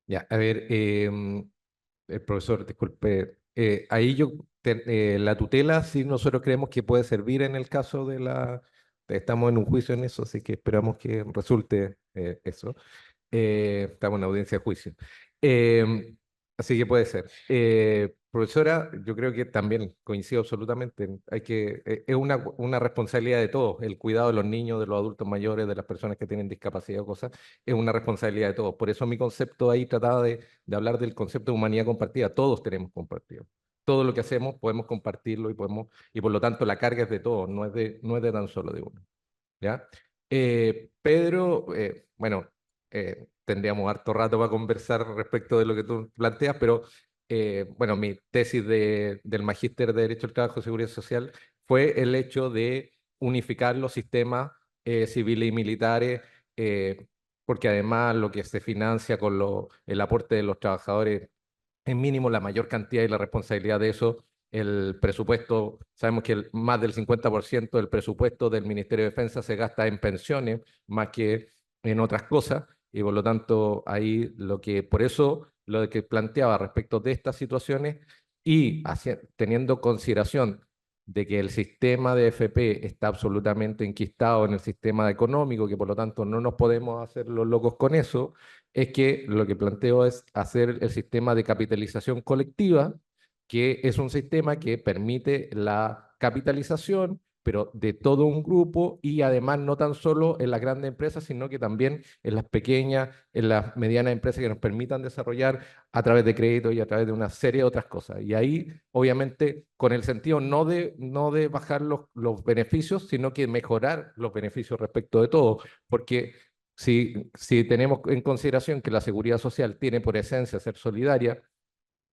Ya, a ver, el profesor, disculpe, Ahí la tutela sí nosotros creemos que puede servir en el caso de estamos en un juicio en eso, así que esperamos que resulte eso. Estamos en audiencia de juicio. Así que puede ser. Profesora, yo creo que también coincido absolutamente. Es una responsabilidad de todos. El cuidado de los niños, de los adultos mayores, de las personas que tienen discapacidad o cosas, es una responsabilidad de todos. Por eso mi concepto ahí trataba de hablar del concepto de humanidad compartida. Todos tenemos compartido. Todo lo que hacemos podemos compartirlo y por lo tanto la carga es de todos, no es de tan solo de uno. ¿Ya? Pedro, bueno, tendríamos harto rato para conversar respecto de lo que tú planteas, pero bueno, mi tesis del Magíster de Derecho al Trabajo y Seguridad Social fue el hecho de unificar los sistemas civiles y militares, porque además lo que se financia con el aporte de los trabajadores es mínimo, la mayor cantidad y la responsabilidad de eso. El presupuesto, sabemos que más del 50% del presupuesto del Ministerio de Defensa se gasta en pensiones más que en otras cosas, y por lo tanto ahí por eso lo que planteaba respecto de estas situaciones y teniendo consideración de que el sistema de FP está absolutamente enquistado en el sistema económico, que por lo tanto no nos podemos hacer los locos con eso, es que lo que planteo es hacer el sistema de capitalización colectiva, que es un sistema que permite la capitalización, pero de todo un grupo y además no tan solo en las grandes empresas, sino que también en las pequeñas, en las medianas empresas que nos permitan desarrollar a través de crédito y a través de una serie de otras cosas. Y ahí, obviamente, con el sentido no de bajar los beneficios, sino que mejorar los beneficios respecto de todo, porque si tenemos en consideración que la seguridad social tiene por esencia ser solidaria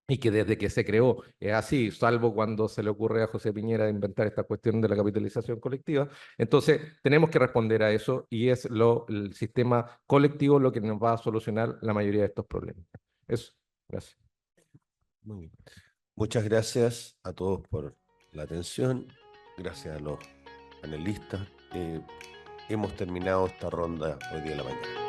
y que desde que se creó es así, salvo cuando se le ocurre a José Piñera inventar esta cuestión de la capitalización colectiva, entonces tenemos que responder a eso y es el sistema colectivo lo que nos va a solucionar la mayoría de estos problemas. Eso, gracias. Muy bien. Muchas gracias a todos por la atención. Gracias a los panelistas. Hemos terminado esta ronda hoy día en la mañana.